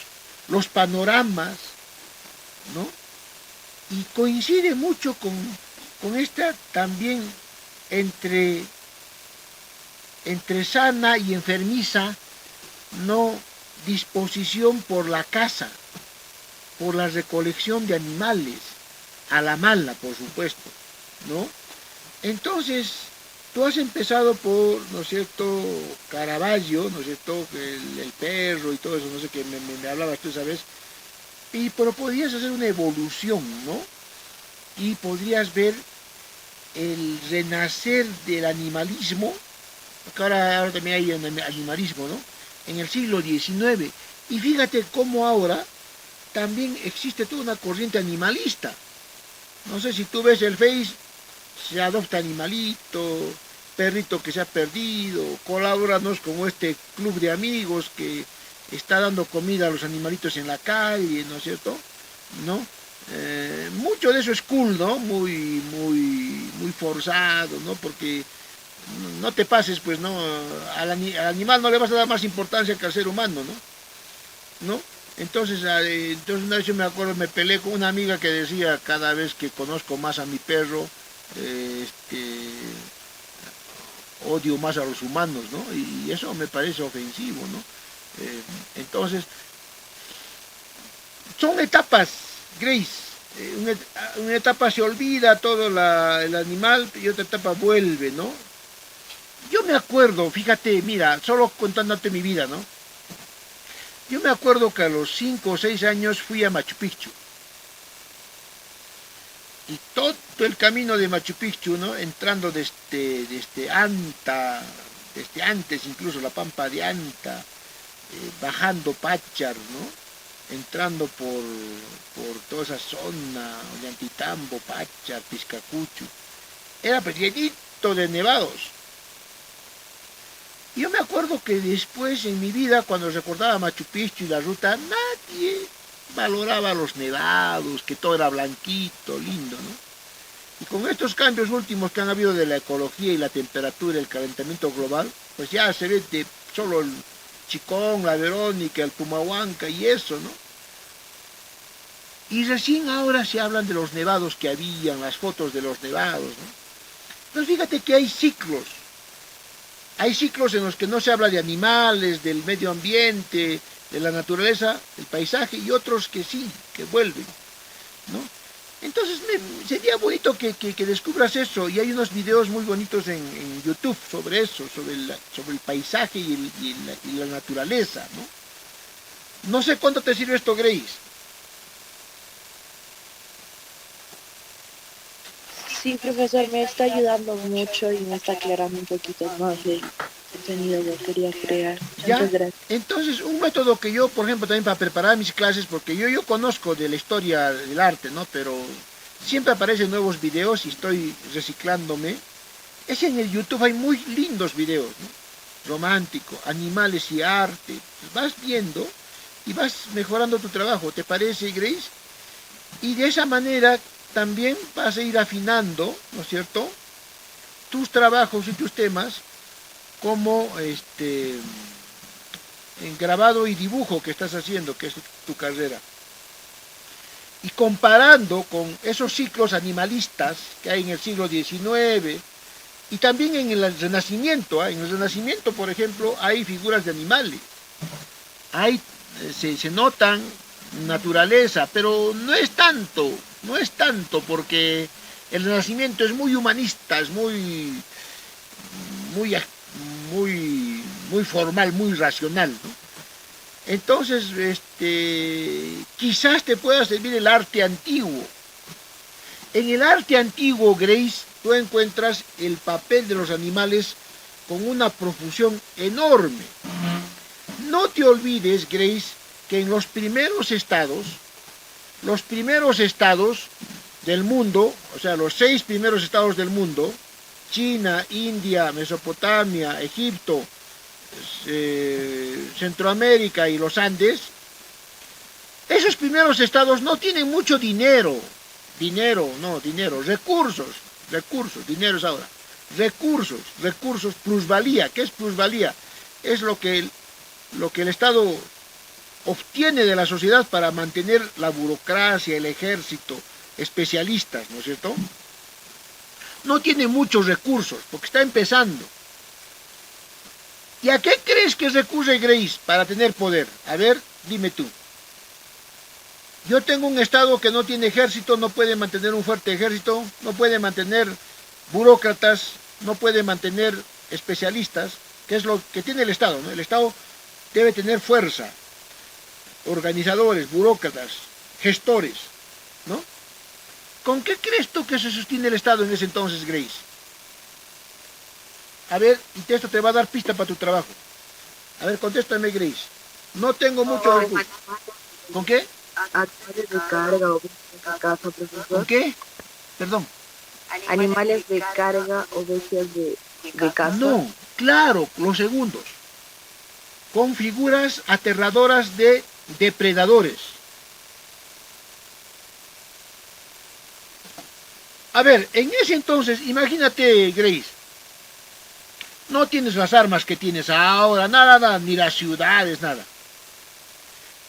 los panoramas, ¿no? Y coincide mucho con esta también entre sana y enfermiza, no disposición por la caza, por la recolección de animales, a la mala, por supuesto, ¿no? Entonces, tú has empezado por, ¿no es cierto?, Caravaggio, ¿no es cierto?, el perro y todo eso, no sé qué me hablabas tú esa vez, pero podrías hacer una evolución, ¿no? Y podrías ver el renacer del animalismo, porque ahora también hay un animalismo, ¿no? En el siglo XIX. Y fíjate cómo ahora también existe toda una corriente animalista. No sé si tú ves el Face, se adopta animalito, perrito que se ha perdido, colabóranos con este club de amigos que está dando comida a los animalitos en la calle, ¿no es cierto? ¿No? Mucho de eso es cool, ¿no? Muy forzado, ¿no? Porque no te pases, pues, ¿no? Al animal no le vas a dar más importancia que al ser humano, ¿no? Entonces una vez yo me acuerdo, me peleé con una amiga que decía, cada vez que conozco más a mi perro, odio más a los humanos, ¿no? Y eso me parece ofensivo, ¿no? Entonces, son etapas, Grace. Una etapa se olvida todo el animal y otra etapa vuelve, ¿no? Yo me acuerdo, fíjate, mira, solo contándote mi vida, ¿no? Yo me acuerdo que a los 5 o 6 años fui a Machu Picchu. Y todo el camino de Machu Picchu, ¿no? Entrando desde Anta, desde antes incluso la Pampa de Anta, bajando Pachar, ¿no? Entrando por toda esa zona, Ollantaytambo, Pachar, Piscacuchu. Era pues llenito de nevados. Yo me acuerdo que después en mi vida, cuando recordaba Machu Picchu y la ruta, nadie valoraba los nevados, que todo era blanquito, lindo, ¿no? Y con estos cambios últimos que han habido de la ecología y la temperatura, el calentamiento global, pues ya se ve de solo el Chicón, la Verónica, el Pumahuanca y eso, ¿no? Y recién ahora se hablan de los nevados que habían, las fotos de los nevados, ¿no? Pero fíjate que hay ciclos en los que no se habla de animales, del medio ambiente, de la naturaleza, del paisaje, y otros que sí, que vuelven, ¿no? Entonces sería bonito que descubras eso, y hay unos videos muy bonitos en YouTube sobre eso, sobre el paisaje y la naturaleza, ¿no? No sé cuánto te sirve esto, Grace. Sí, profesor, me está ayudando mucho y me está aclarando un poquito más contenido yo quería crear. ¿Ya? Muchas gracias. Entonces, un método que yo, por ejemplo, también para preparar mis clases, porque yo conozco de la historia del arte, ¿no? Pero siempre aparecen nuevos videos y estoy reciclándome. Es en el YouTube, hay muy lindos videos, ¿no? Romántico, animales y arte. Vas viendo y vas mejorando tu trabajo, ¿te parece, Grace? Y de esa manera también vas a ir afinando, ¿no es cierto?, tus trabajos y tus temas como en grabado y dibujo que estás haciendo, que es tu carrera. Y comparando con esos ciclos animalistas que hay en el siglo XIX y también en el Renacimiento. En el Renacimiento, por ejemplo, hay figuras de animales. Se notan naturaleza, pero no es tanto, porque el Renacimiento es muy humanista, es muy formal, muy racional, ¿no? Entonces, quizás te pueda servir el arte antiguo. En el arte antiguo, Grace, tú encuentras el papel de los animales con una profusión enorme. No te olvides, Grace, que en los primeros estados del mundo, o sea, los 6 primeros estados del mundo, China, India, Mesopotamia, Egipto, Centroamérica y los Andes, esos primeros estados no tienen mucho recursos, dinero es ahora, recursos, plusvalía. ¿Qué es plusvalía? Es lo que el Estado obtiene de la sociedad para mantener la burocracia, el ejército, especialistas, ¿no es cierto? No tiene muchos recursos, porque está empezando. ¿Y a qué crees que recurre Grace para tener poder? A ver, dime tú. Yo tengo un Estado que no tiene ejército, no puede mantener un fuerte ejército, no puede mantener burócratas, no puede mantener especialistas, que es lo que tiene el Estado, ¿no? El Estado debe tener fuerza, organizadores, burócratas, gestores, ¿no? ¿Con qué crees tú que se sostiene el Estado en ese entonces, Grace? A ver, y esto te va a dar pista para tu trabajo. A ver, contéstame, Grace. No tengo mucho recurso. ¿Con qué? Animales de carga o bestias de casa, profesor. ¿Con qué? Perdón. Animales de carga o bestias de casa. No, claro, los segundos. Con figuras aterradoras de depredadores. A ver, en ese entonces, imagínate, Grace, no tienes las armas que tienes ahora, nada, ni las ciudades, nada.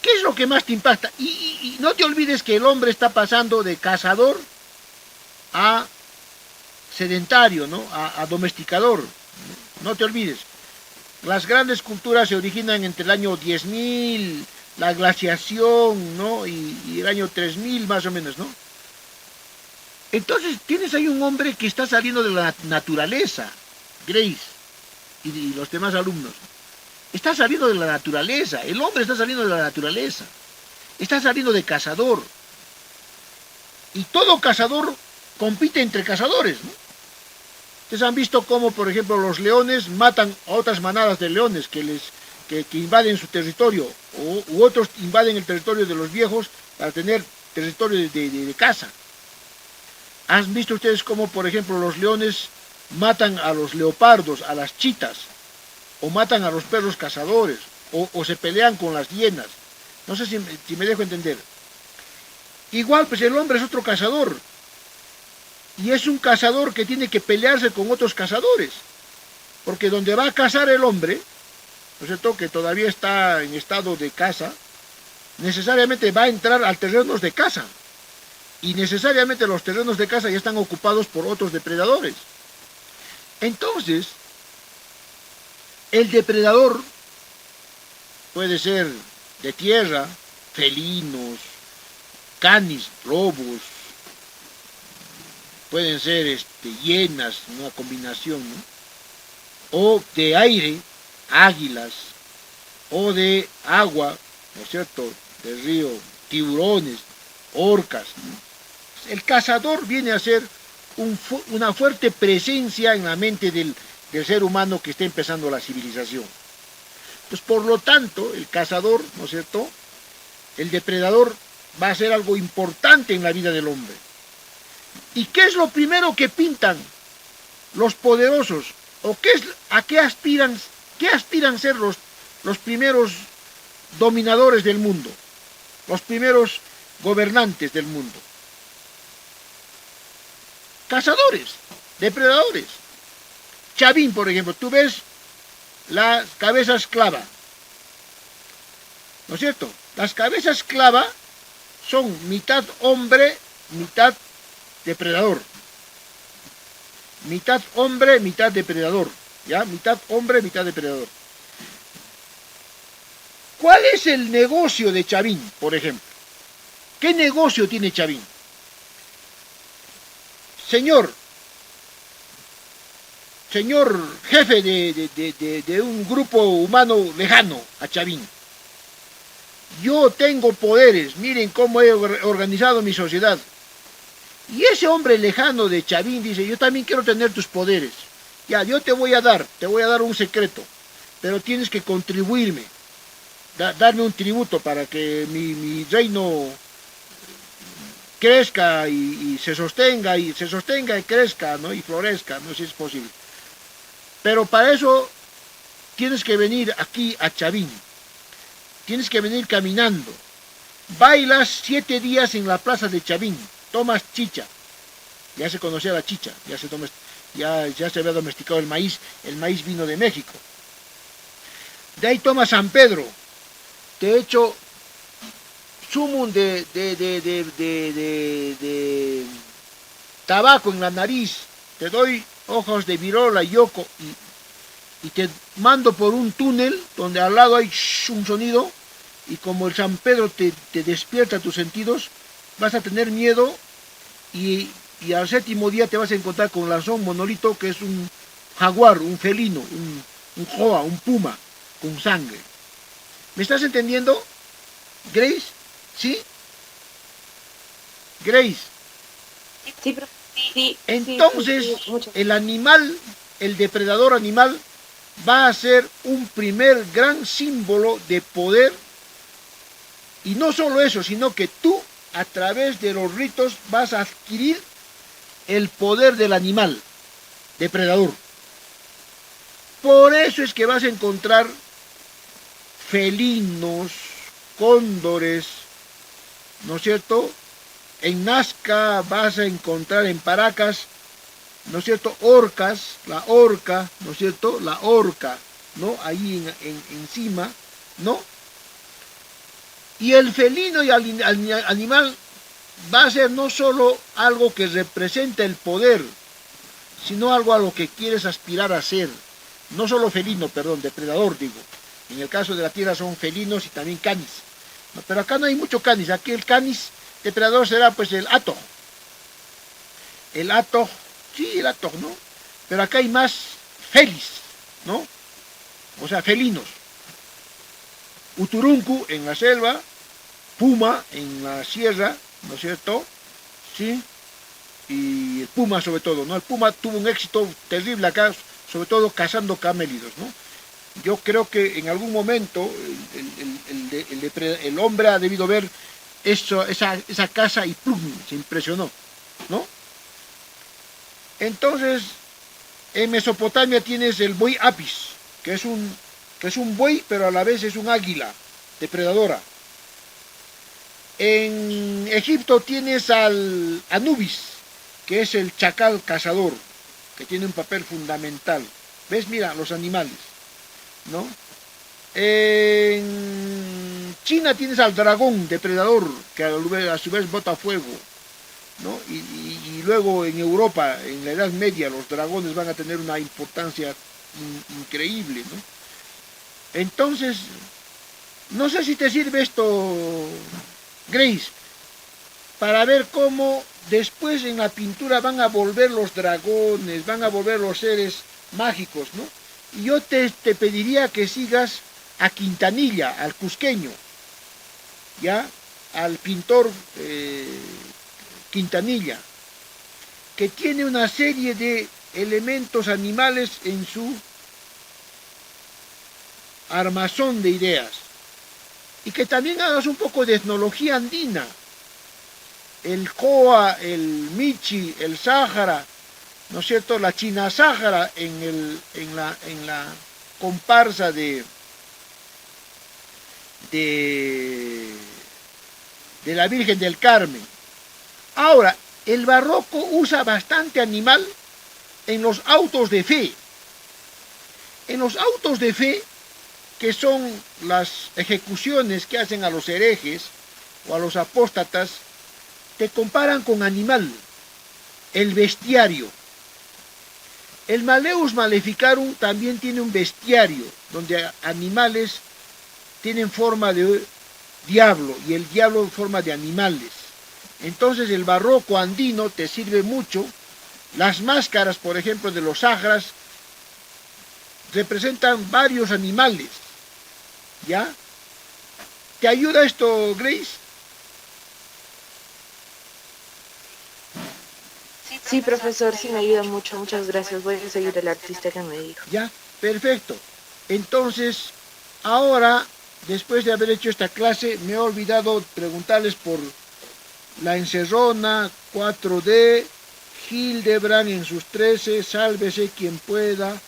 ¿Qué es lo que más te impacta? Y no te olvides que el hombre está pasando de cazador a sedentario, ¿no? A domesticador. No te olvides. Las grandes culturas se originan entre el año 10.000, la glaciación, ¿no? Y el año 3.000 más o menos, ¿no? Entonces tienes ahí un hombre que está saliendo de la naturaleza, Grace, y los demás alumnos. Está saliendo de la naturaleza, el hombre está saliendo de la naturaleza, está saliendo de cazador. Y todo cazador compite entre cazadores, ¿no? Ustedes han visto cómo, por ejemplo, los leones matan a otras manadas de leones que invaden su territorio, u otros invaden el territorio de los viejos para tener territorio de caza. ¿Han visto ustedes cómo, por ejemplo, los leones matan a los leopardos, a las chitas, o matan a los perros cazadores, o se pelean con las hienas? No sé si me dejo entender. Igual, pues el hombre es otro cazador, y es un cazador que tiene que pelearse con otros cazadores, porque donde va a cazar el hombre, ¿no es cierto?, que todavía está en estado de caza, necesariamente va a entrar a terrenos de caza, y necesariamente los terrenos de caza ya están ocupados por otros depredadores. Entonces, el depredador puede ser de tierra, felinos, canis, lobos, pueden ser hienas, una combinación, ¿no? O de aire, águilas, o de agua, ¿no es cierto?, del río, tiburones, orcas, ¿no? El cazador viene a ser una fuerte presencia en la mente del del ser humano que está empezando la civilización. Pues por lo tanto, el cazador, ¿no es cierto?, el depredador va a ser algo importante en la vida del hombre. ¿Y qué es lo primero que pintan los poderosos? ¿O a qué aspiran ser los primeros dominadores del mundo? Los primeros gobernantes del mundo. Cazadores, depredadores. Chavín, por ejemplo, tú ves la cabeza esclava, ¿no es cierto? Las cabezas esclava son mitad hombre, mitad depredador. Mitad hombre, mitad depredador. ¿Ya? Mitad hombre, mitad depredador. ¿Cuál es el negocio de Chavín, por ejemplo? ¿Qué negocio tiene Chavín? Señor jefe de un grupo humano lejano a Chavín, yo tengo poderes, miren cómo he organizado mi sociedad. Y ese hombre lejano de Chavín dice, yo también quiero tener tus poderes. Ya, yo te voy a dar un secreto, pero tienes que contribuirme, darme un tributo para que mi reino crezca y se sostenga y crezca, ¿no? Y florezca, no sé si es posible. Pero para eso tienes que venir aquí a Chavín, tienes que venir caminando, bailas 7 días en la plaza de Chavín, tomas chicha, ya se conocía la chicha, ya se había domesticado el maíz vino de México. De ahí tomas San Pedro, te echo zumum de tabaco en la nariz, te doy hojas de virola y yoco y te mando por un túnel donde al lado hay un sonido y como el San Pedro te despierta tus sentidos, vas a tener miedo y al 7º día te vas a encontrar con Lanzón Monolito, que es un jaguar, un felino, un joa, un puma con sangre. ¿Me estás entendiendo, Grace? ¿Sí? Grace. Sí, pero sí. Entonces, Mucho. el animal, el depredador animal, va a ser un primer gran símbolo de poder. Y no solo eso, sino que tú, a través de los ritos, vas a adquirir el poder del animal depredador. Por eso es que vas a encontrar felinos, cóndores, ¿no es cierto? En Nazca vas a encontrar en Paracas, ¿no es cierto? Orcas, la orca, ¿no es cierto? La orca, ¿no? Ahí encima, ¿no? Y el felino y el animal va a ser no solo algo que representa el poder, sino algo a lo que quieres aspirar a ser. No solo felino, perdón, depredador digo. En el caso de la tierra son felinos y también canis. No, pero acá no hay mucho canis. Aquí el canis depredador será pues el hato. El hato, sí, el hato, ¿no? Pero acá hay más felis, ¿no? O sea, felinos. Uturuncu en la selva, puma en la sierra, ¿no es cierto? Sí. Y el puma sobre todo, ¿no? El puma tuvo un éxito terrible acá, sobre todo cazando camélidos, ¿no? Yo creo que en algún momento el hombre ha debido ver esa caza y ¡plum! Se impresionó, ¿no? Entonces, en Mesopotamia tienes el buey apis, que es un buey, pero a la vez es un águila depredadora. En Egipto tienes al Anubis, que es el chacal cazador, que tiene un papel fundamental. ¿Ves? Mira, los animales, ¿no? En China tienes al dragón depredador, que a su vez bota fuego, ¿no? Y luego en Europa, en la Edad Media, los dragones van a tener una importancia increíble, ¿no? Entonces, no sé si te sirve esto, Grace, para ver cómo después en la pintura van a volver los dragones, van a volver los seres mágicos, ¿no? Y yo te pediría que sigas a Quintanilla, al cusqueño, ¿ya? Al pintor Quintanilla, que tiene una serie de elementos animales en su armazón de ideas. Y que también hagas un poco de etnología andina. El Coa, el Michi, el Sáhara, ¿no es cierto? La China Sáhara en la comparsa de la Virgen del Carmen. Ahora, el barroco usa bastante animal en los autos de fe. En los autos de fe, que son las ejecuciones que hacen a los herejes o a los apóstatas, te comparan con animal, el bestiario. El Maleus Maleficarum también tiene un bestiario, donde animales tienen forma de diablo y el diablo en forma de animales. Entonces el barroco andino te sirve mucho. Las máscaras, por ejemplo, de los sagras representan varios animales. ¿Ya? ¿Te ayuda esto, Grace? Sí, profesor, sí me ayuda mucho. Muchas gracias. Voy a seguir el artista que me dijo. Ya, perfecto. Entonces, ahora, después de haber hecho esta clase, me he olvidado preguntarles por La Encerrona, 4D, Hildebrand en sus 13, Sálvese quien pueda,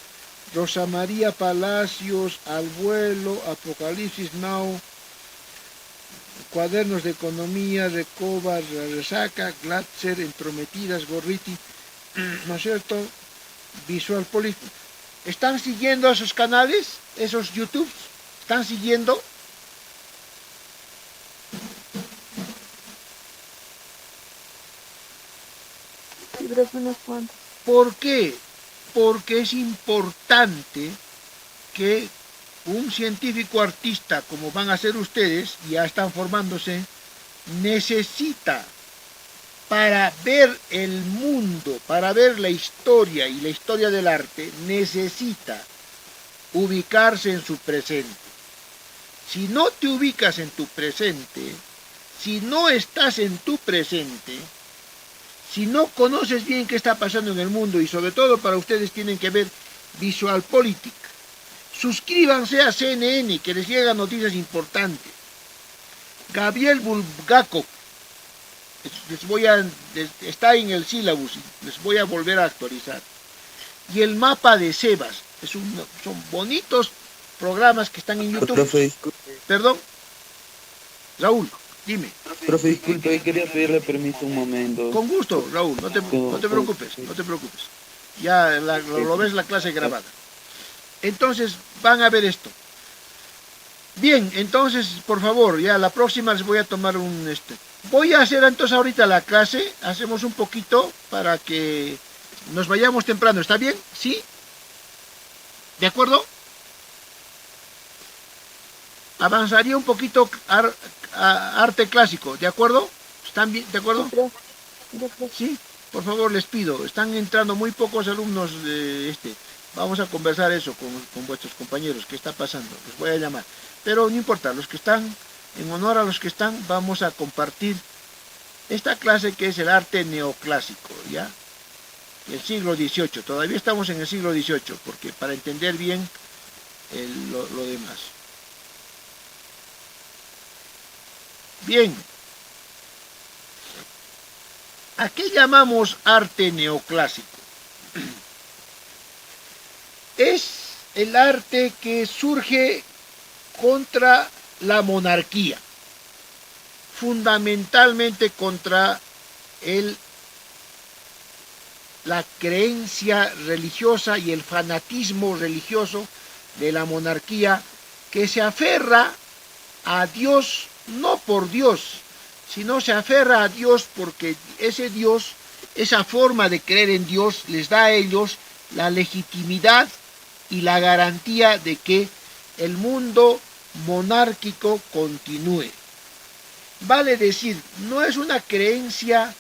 Rosa María Palacios, Al vuelo, Apocalipsis Now, Cuadernos de Economía, Recoba, Resaca, Glatzer, Entrometidas, Gorriti, ¿no es cierto? Visual Poli. ¿Están siguiendo esos canales, esos YouTube? ¿Están siguiendo? Sí, profe, unos cuantos. ¿Por qué? Porque es importante que un científico artista, como van a ser ustedes, ya están formándose, necesita, para ver el mundo, para ver la historia y la historia del arte, necesita ubicarse en su presente. Si no te ubicas en tu presente, si no estás en tu presente, si no conoces bien qué está pasando en el mundo, y sobre todo para ustedes tienen que ver VisualPolitik, suscríbanse a CNN, que les llegan noticias importantes. Gabriel Bulgakov, está en el sílabus, les voy a volver a actualizar. Y el mapa de Sebas, son bonitos programas que están en YouTube. Profe, disculpe. Perdón, Raúl, dime. Profe, disculpe, hoy quería pedirle permiso un momento. Con gusto, Raúl, no te preocupes, no te preocupes. Ya lo ves la clase grabada. Entonces, van a ver esto. Bien, entonces, por favor, ya la próxima les voy a tomar Voy a hacer entonces ahorita la clase, hacemos un poquito para que nos vayamos temprano, ¿está bien? ¿Sí? ¿De acuerdo? Avanzaría un poquito arte clásico, ¿de acuerdo? ¿Están bien? ¿De acuerdo? Sí, por favor les pido, están entrando muy pocos alumnos de Vamos a conversar eso con vuestros compañeros, qué está pasando, les voy a llamar. Pero no importa, los que están, en honor a los que están, vamos a compartir esta clase que es el arte neoclásico, ¿ya? El siglo XVIII, todavía estamos en el siglo XVIII, porque para entender bien lo demás. Bien, ¿a qué llamamos arte neoclásico? Es el arte que surge contra la monarquía, fundamentalmente contra la creencia religiosa y el fanatismo religioso de la monarquía, que se aferra a Dios no por Dios, sino se aferra a Dios porque ese Dios, esa forma de creer en Dios les da a ellos la legitimidad y la garantía de que el mundo monárquico continúe. Vale decir, no es una creencia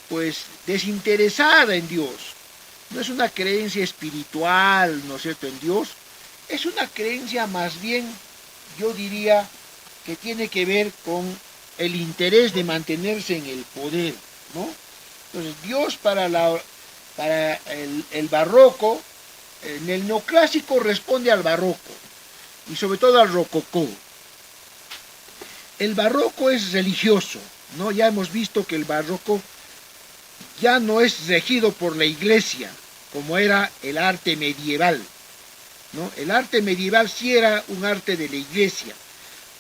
pues desinteresada en Dios, no es una creencia espiritual, ¿no es cierto?, en Dios, es una creencia más bien, yo diría, que tiene que ver con el interés de mantenerse en el poder, ¿no? Entonces, Dios para para el barroco, en el neoclásico responde al barroco, y sobre todo al rococó. El barroco es religioso, ¿no? Ya hemos visto que el barroco ya no es regido por la iglesia, como era el arte medieval, ¿no? El arte medieval sí era un arte de la iglesia.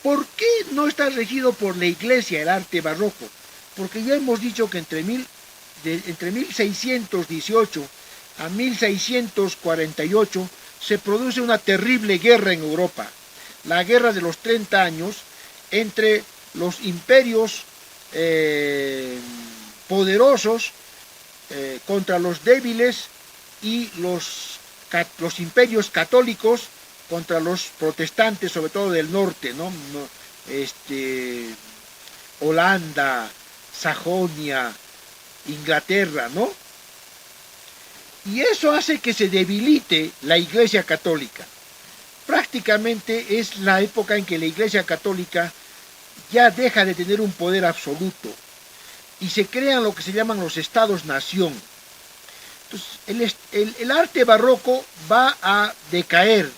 ¿Por qué no está regido por la iglesia el arte barroco? Porque ya hemos dicho que entre 1618 a 1648 se produce una terrible guerra en Europa, la guerra de los 30 años entre los imperios poderosos contra los débiles y los imperios católicos contra los protestantes, sobre todo del norte, ¿no? Holanda, Sajonia, Inglaterra, ¿no? Y eso hace que se debilite la Iglesia Católica. Prácticamente es la época en que la Iglesia Católica ya deja de tener un poder absoluto y se crean lo que se llaman los estados-nación. Entonces, el arte barroco va a decaer,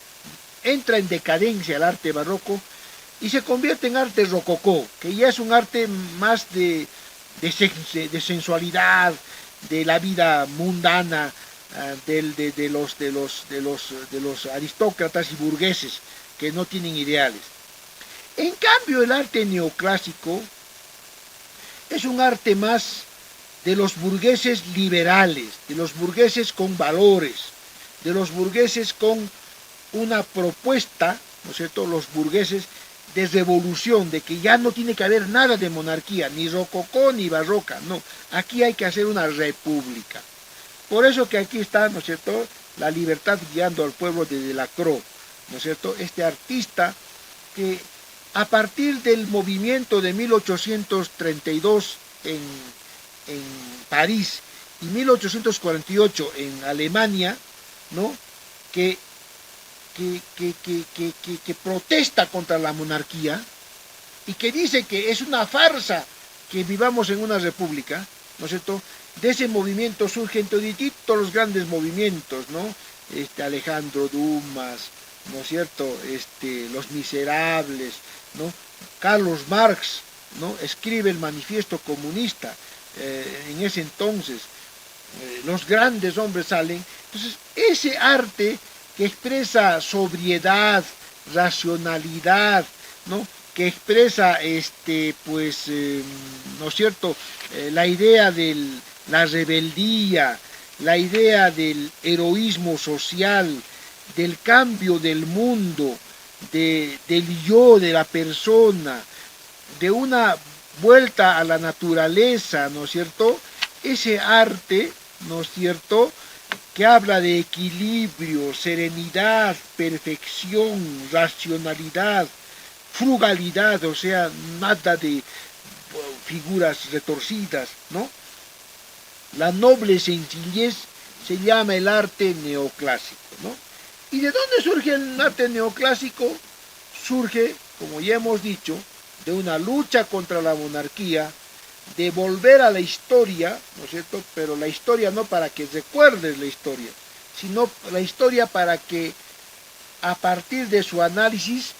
entra en decadencia el arte barroco y se convierte en arte rococó, que ya es un arte más de sensualidad, de la vida mundana, de los aristócratas y burgueses que no tienen ideales. En cambio, el arte neoclásico es un arte más de los burgueses liberales, de los burgueses con valores, de los burgueses con una propuesta, ¿no es cierto?, los burgueses de revolución, de que ya no tiene que haber nada de monarquía, ni rococó ni barroca, no, aquí hay que hacer una república. Por eso que aquí está, ¿no es cierto?, la libertad guiando al pueblo de Delacroix, ¿no es cierto?, este artista que a partir del movimiento de 1832 en París y 1848 en Alemania, ¿no?, que protesta contra la monarquía y que dice que es una farsa que vivamos en una república, ¿no es cierto? De ese movimiento surgen todos los grandes movimientos, ¿no? Alejandro Dumas, ¿no es cierto? Los Miserables, ¿no? Carlos Marx, ¿no?, escribe el Manifiesto Comunista en ese entonces. Los grandes hombres salen. Entonces, ese arte que expresa sobriedad, racionalidad, ¿no?, que expresa, ¿no es cierto?, la idea de la rebeldía, la idea del heroísmo social, del cambio del mundo, del yo de la persona, de una vuelta a la naturaleza, ¿no es cierto?, ese arte, ¿no es cierto?, que habla de equilibrio, serenidad, perfección, racionalidad, frugalidad, o sea, nada de figuras retorcidas, ¿no? La noble sencillez se llama el arte neoclásico, ¿no? ¿Y de dónde surge el arte neoclásico? Surge, como ya hemos dicho, de una lucha contra la monarquía, de volver a la historia, ¿no es cierto?, pero la historia no para que recuerdes la historia, sino la historia para que a partir de su análisis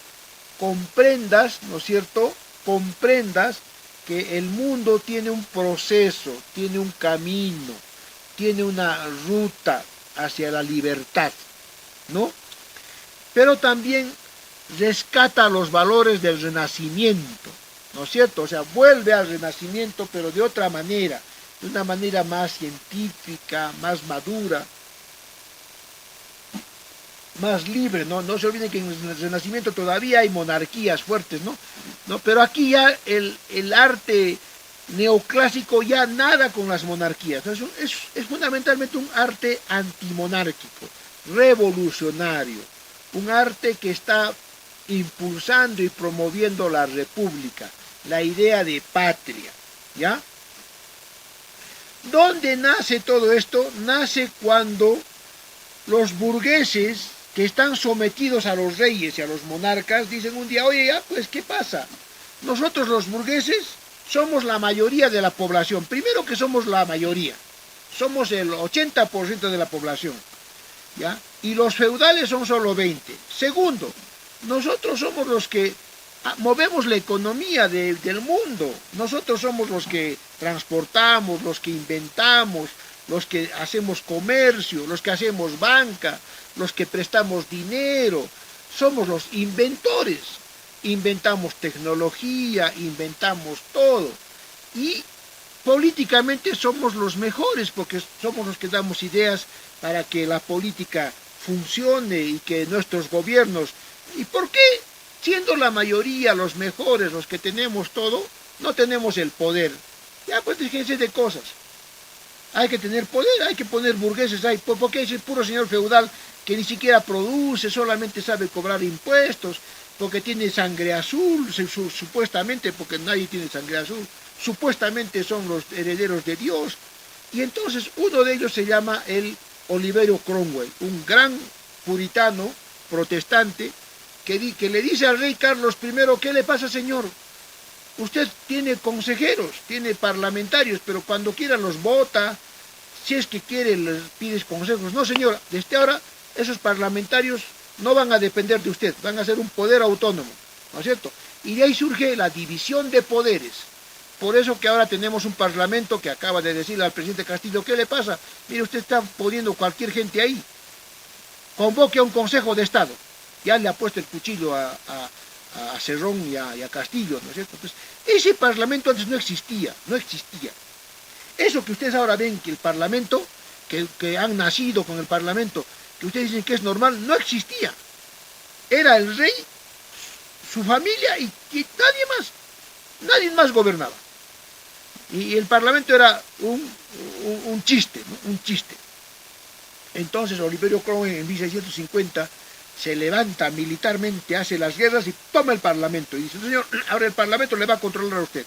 comprendas, ¿no es cierto?, comprendas que el mundo tiene un proceso, tiene un camino, tiene una ruta hacia la libertad, ¿no? Pero también rescata los valores del Renacimiento, ¿no es cierto? O sea, vuelve al Renacimiento, pero de otra manera, de una manera más científica, más madura, más libre, ¿no? No se olviden que en el Renacimiento todavía hay monarquías fuertes, ¿no? Pero aquí ya el arte neoclásico ya nada con las monarquías. Es fundamentalmente un arte antimonárquico, revolucionario, un arte que está impulsando y promoviendo la república, la idea de patria, ¿ya? ¿Dónde nace todo esto? Nace cuando los burgueses que están sometidos a los reyes y a los monarcas dicen un día, oye, ya, pues, ¿qué pasa? Nosotros los burgueses somos la mayoría de la población. Primero que somos la mayoría, somos el 80% de la población, ¿ya? Y los feudales son solo 20. Segundo, nosotros somos los que movemos la economía del mundo. Nosotros somos los que transportamos, los que inventamos, los que hacemos comercio, los que hacemos banca, los que prestamos dinero. Somos los inventores. Inventamos tecnología, inventamos todo. Y políticamente somos los mejores porque somos los que damos ideas para que la política funcione y que nuestros gobiernos... ¿Y por qué, siendo la mayoría los mejores, los que tenemos todo, no tenemos el poder? Ya, pues déjense de cosas. Hay que tener poder, hay que poner burgueses ahí. ¿Por qué ese puro señor feudal que ni siquiera produce, solamente sabe cobrar impuestos, porque tiene sangre azul, supuestamente, porque nadie tiene sangre azul, supuestamente son los herederos de Dios? Y entonces uno de ellos se llama el Oliverio Cromwell, un gran puritano protestante que le dice al rey Carlos I: ¿qué le pasa, señor? Usted tiene consejeros, tiene parlamentarios, pero cuando quiera los vota, si es que quiere les pides consejos. No, señora, desde ahora esos parlamentarios no van a depender de usted, van a ser un poder autónomo, ¿no es cierto? Y de ahí surge la división de poderes. Por eso que ahora tenemos un parlamento que acaba de decirle al presidente Castillo: ¿qué le pasa? Mire, usted está poniendo cualquier gente ahí. Convoque a un consejo de Estado. Ya le ha puesto el cuchillo a Cerrón y a Castillo, ¿no es cierto? Pues ese parlamento antes no existía. Eso que ustedes ahora ven, que el parlamento, que han nacido con el parlamento, que ustedes dicen que es normal, no existía. Era el rey, su familia y nadie más gobernaba. Y el parlamento era un chiste, ¿no? Un chiste. Entonces Oliverio Cromwell en 1650 se levanta militarmente, hace las guerras y toma el parlamento. Y dice: señor, ahora el parlamento le va a controlar a usted.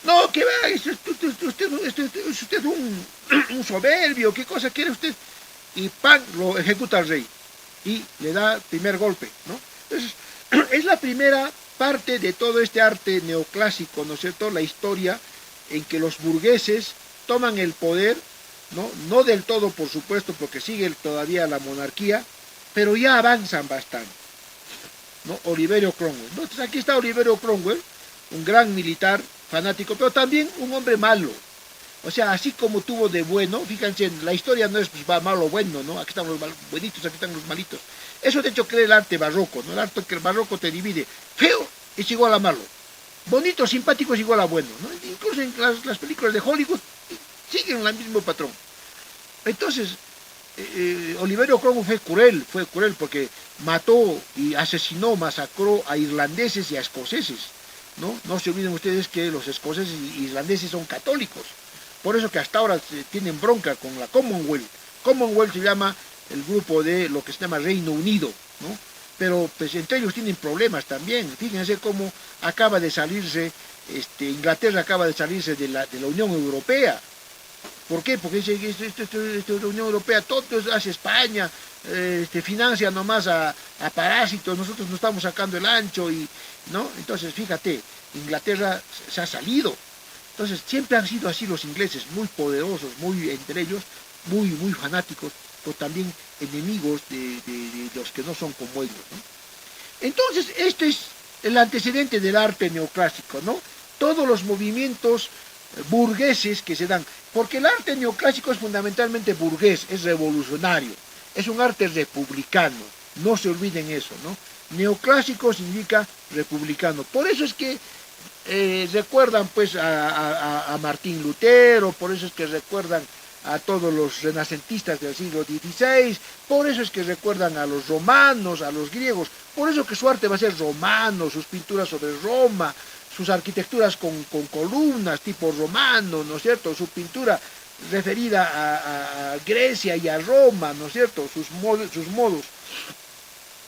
No, que va, es usted un soberbio, ¿qué cosa quiere usted? Y ¡pam!, lo ejecuta al rey. Y le da el primer golpe, ¿no? Entonces, es la primera parte de todo este arte neoclásico, ¿no es cierto? La historia en que los burgueses toman el poder, ¿no? No del todo, por supuesto, porque sigue todavía la monarquía, pero ya avanzan bastante, ¿no? Oliverio Cromwell, ¿no? Entonces aquí está Oliverio Cromwell, un gran militar fanático, pero también un hombre malo. O sea, así como tuvo de bueno, fíjense, la historia no es pues, malo o bueno, ¿no? Aquí están los buenitos, aquí están los malitos. Eso de hecho crea el arte barroco, ¿no? El arte que el barroco te divide. Feo es igual a malo. Bonito, simpático es igual a bueno, ¿no? Incluso en las películas de Hollywood siguen el mismo patrón. Entonces, Oliverio Cromwell fue cruel porque mató y asesinó, masacró a irlandeses y a escoceses, ¿no? No se olviden ustedes que los escoceses y irlandeses son católicos. Por eso que hasta ahora tienen bronca con la Commonwealth. Commonwealth se llama el grupo de lo que se llama Reino Unido, ¿no? Pero pues entre ellos tienen problemas también. Fíjense cómo acaba de salirse, Inglaterra acaba de salirse de la Unión Europea. ¿Por qué? Porque la Unión Europea todo hace España, financia nomás a parásitos, nosotros nos estamos sacando el ancho, ¿no? Entonces fíjate, Inglaterra se ha salido. Entonces siempre han sido así los ingleses, muy poderosos, muy entre ellos, muy fanáticos, pero también enemigos de los que no son como ellos, ¿no? Entonces este es el antecedente del arte neoclásico, ¿no? Todos los movimientos burgueses que se dan, porque el arte neoclásico es fundamentalmente burgués, es revolucionario, es un arte republicano, no se olviden eso, ¿no? Neoclásico significa republicano, por eso es que recuerdan pues a Martín Lutero, por eso es que recuerdan a todos los renacentistas del siglo XVI, por eso es que recuerdan a los romanos, a los griegos, por eso que su arte va a ser romano, sus pinturas sobre Roma, sus arquitecturas con columnas tipo romano, ¿no es cierto? Su pintura referida a Grecia y a Roma, ¿no es cierto? Sus modos,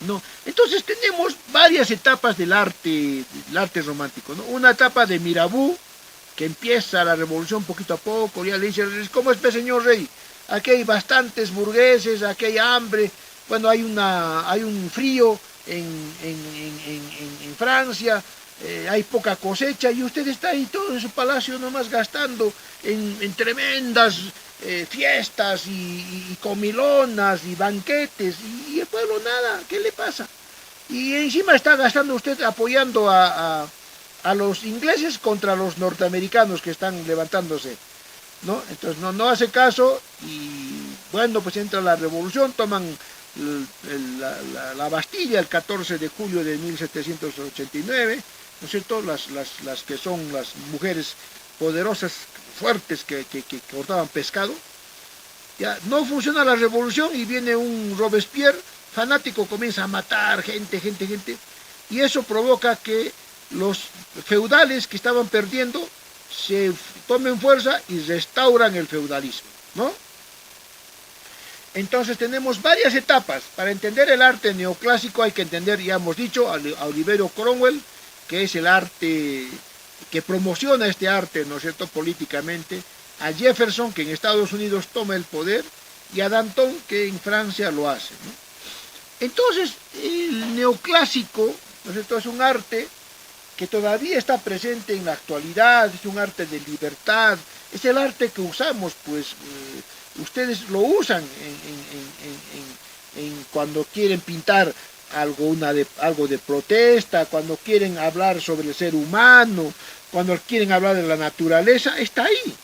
¿no? Entonces tenemos varias etapas del arte romántico, ¿no? Una etapa de Mirabeau, que empieza la revolución poquito a poco, ya le dice: ¿cómo es, señor rey? Aquí hay bastantes burgueses, aquí hay hambre, bueno, hay un frío, en Francia, hay poca cosecha y usted está ahí todo en su palacio nomás gastando en tremendas fiestas y comilonas y banquetes y el pueblo nada, ¿qué le pasa? Y encima está gastando usted apoyando a los ingleses contra los norteamericanos que están levantándose, ¿no? Entonces no hace caso y bueno, pues entra la revolución, toman la Bastilla el 14 de julio de 1789, ¿no es cierto? Las que son las mujeres poderosas, fuertes que cortaban pescado. Ya no funciona la revolución y viene un Robespierre fanático, comienza a matar gente, y eso provoca que los feudales que estaban perdiendo se tomen fuerza y restauran el feudalismo, ¿no? Entonces tenemos varias etapas. Para entender el arte neoclásico hay que entender, ya hemos dicho, a Oliverio Cromwell, que es el arte que promociona este arte, ¿no es cierto?, políticamente, a Jefferson, que en Estados Unidos toma el poder, y a Danton, que en Francia lo hace, ¿no? Entonces, el neoclásico, ¿no es cierto?, es un arte que todavía está presente en la actualidad, es un arte de libertad, es el arte que usamos, pues ustedes lo usan cuando quieren pintar algo de protesta, cuando quieren hablar sobre el ser humano, cuando quieren hablar de la naturaleza, está ahí.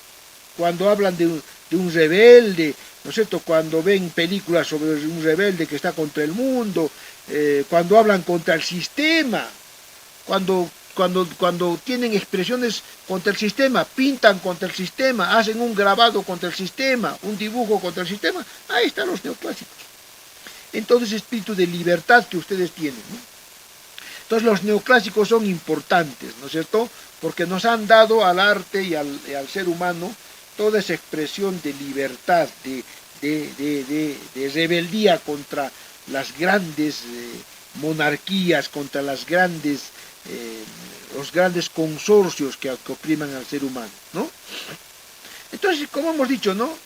Cuando hablan de un rebelde, ¿no es cierto?, cuando ven películas sobre un rebelde que está contra el mundo, cuando hablan contra el sistema, cuando tienen expresiones contra el sistema, pintan contra el sistema, hacen un grabado contra el sistema, un dibujo contra el sistema, ahí están los neoclásicos. Entonces, espíritu de libertad que ustedes tienen, ¿no? Entonces, los neoclásicos son importantes, ¿no es cierto?, porque nos han dado al arte y al ser humano toda esa expresión de libertad, de rebeldía contra las grandes monarquías, contra los grandes consorcios que opriman al ser humano, ¿no? Entonces, como hemos dicho, ¿no?,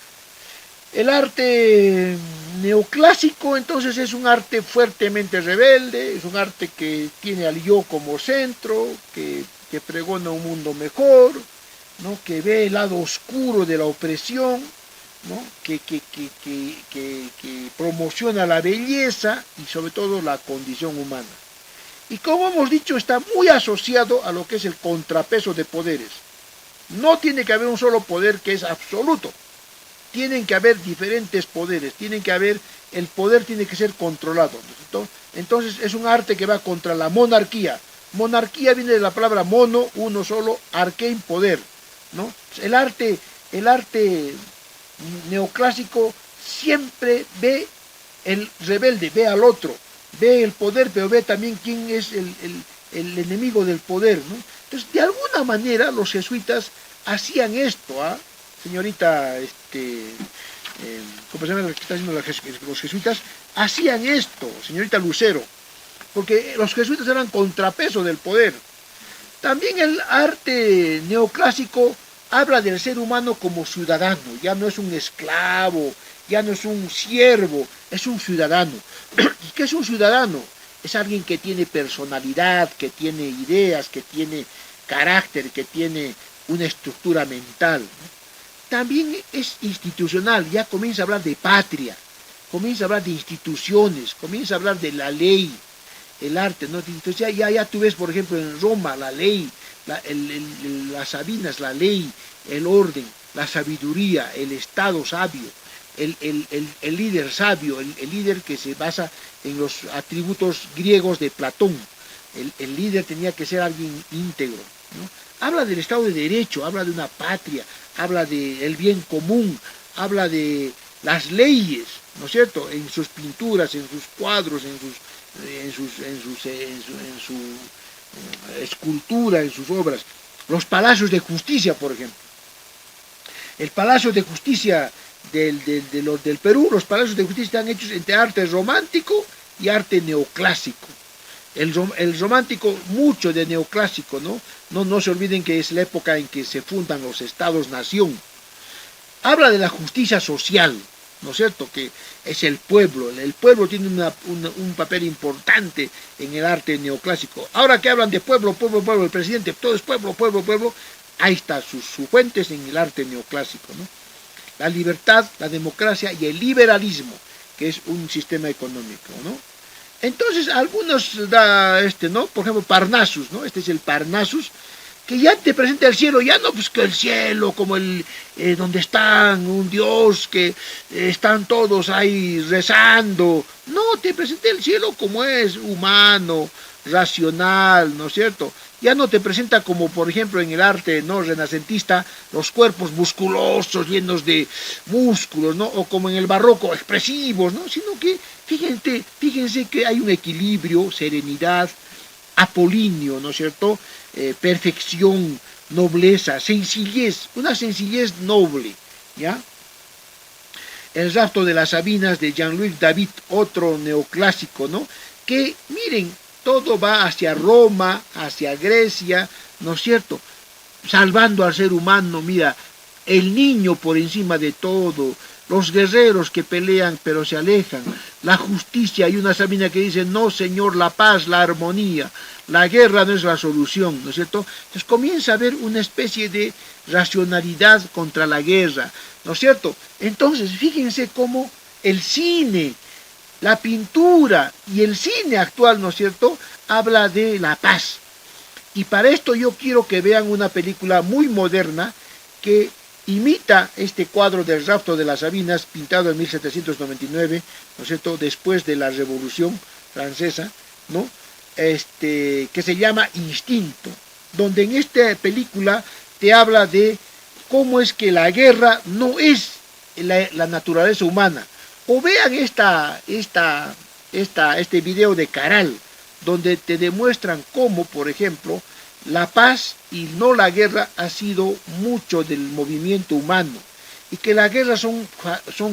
el arte neoclásico entonces es un arte fuertemente rebelde, es un arte que tiene al yo como centro, que pregona un mundo mejor, ¿no?, que ve el lado oscuro de la opresión, ¿no?, que promociona la belleza y sobre todo la condición humana. Y como hemos dicho, está muy asociado a lo que es el contrapeso de poderes. No tiene que haber un solo poder que es absoluto. Tienen que haber diferentes poderes, el poder tiene que ser controlado, ¿no? Entonces es un arte que va contra la monarquía. Monarquía viene de la palabra mono, uno solo, arquein, poder, ¿no? El arte neoclásico siempre ve el rebelde, ve al otro, ve el poder, pero ve también quién es el enemigo del poder, ¿no? Entonces, de alguna manera los jesuitas hacían esto, ¿ah? Señorita, ¿cómo se llama lo que está haciendo los jesuitas? Hacían esto, señorita Lucero, porque los jesuitas eran contrapeso del poder. También el arte neoclásico habla del ser humano como ciudadano, ya no es un esclavo, ya no es un siervo, es un ciudadano. ¿Y qué es un ciudadano? Es alguien que tiene personalidad, que tiene ideas, que tiene carácter, que tiene una estructura mental, ¿no? También es institucional, ya comienza a hablar de patria, comienza a hablar de instituciones, comienza a hablar de la ley, el arte, ¿no? Entonces ya tú ves, por ejemplo, en Roma, la ley, las Sabinas, la ley, el orden, la sabiduría, el Estado sabio, el líder sabio, el líder que se basa en los atributos griegos de Platón. El líder tenía que ser alguien íntegro, ¿no? Habla del Estado de Derecho, habla de una patria, habla del bien común, habla de las leyes, ¿no es cierto?, en sus pinturas, en sus cuadros, en su escultura, en sus obras. Los palacios de justicia, por ejemplo. El palacio de justicia del Perú, los palacios de justicia están hechos entre arte romántico y arte neoclásico. El romántico, mucho de neoclásico, ¿no? No se olviden que es la época en que se fundan los estados-nación. Habla de la justicia social, ¿no es cierto?, que es el pueblo tiene un papel importante en el arte neoclásico. Ahora que hablan de pueblo, el presidente, todo es pueblo, ahí está sus fuentes en el arte neoclásico, ¿no? La libertad, la democracia y el liberalismo, que es un sistema económico, ¿no? Entonces, algunos da ¿no? Por ejemplo, Parnassus, ¿no? Este es el Parnassus, que ya te presenta el cielo, ya no pues que el cielo, como donde están un Dios, que están todos ahí rezando. No, te presenta el cielo como es, humano, racional, ¿no es cierto? Ya no te presenta como, por ejemplo, en el arte no renacentista, los cuerpos musculosos, llenos de músculos, ¿no? O como en el barroco, expresivos, ¿no? Sino que, fíjense que hay un equilibrio, serenidad, apolíneo, ¿no es cierto?, perfección, nobleza, sencillez, una sencillez noble, ¿ya? El rapto de las Sabinas de Jean-Louis David, otro neoclásico, ¿no? Que, miren, todo va hacia Roma, hacia Grecia, ¿no es cierto?, salvando al ser humano, mira, el niño por encima de todo, los guerreros que pelean pero se alejan, la justicia. Hay una Sabina que dice, no señor, la paz, la armonía, la guerra no es la solución, ¿no es cierto? Entonces comienza a haber una especie de racionalidad contra la guerra, ¿no es cierto? Entonces fíjense cómo el cine, la pintura y el cine actual, ¿no es cierto?, habla de la paz. Y para esto yo quiero que vean una película muy moderna que imita este cuadro del rapto de las Sabinas, pintado en 1799, ¿no es cierto?, después de la Revolución Francesa, ¿no?, que se llama Instinto, donde en esta película te habla de cómo es que la guerra no es la naturaleza humana. O vean este video de Caral, donde te demuestran cómo, por ejemplo, la paz y no la guerra ha sido mucho del movimiento humano, y que las guerras son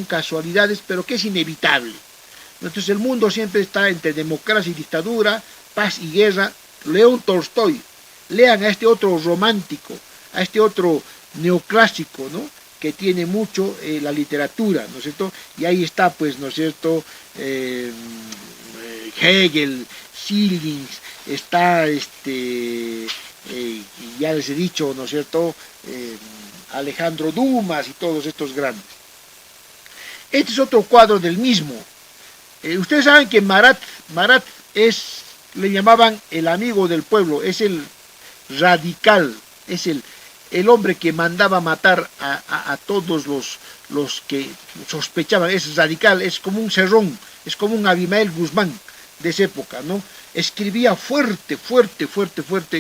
casualidades, pero que es inevitable. Entonces el mundo siempre está entre democracia y dictadura, paz y guerra. León Tolstoy, lean a este otro romántico, a este otro neoclásico, ¿no?, que tiene mucho la literatura, ¿no es cierto? Y ahí está, pues, ¿no es cierto?, Hegel, Schelling, está ya les he dicho, ¿no es cierto?, Alejandro Dumas y todos estos grandes. Este es otro cuadro del mismo. Ustedes saben que Marat le llamaban el amigo del pueblo, es el radical, es el hombre que mandaba matar a todos los que sospechaban. Es radical, es como un Cerrón, es como un Abimael Guzmán de esa época, ¿no? Escribía fuerte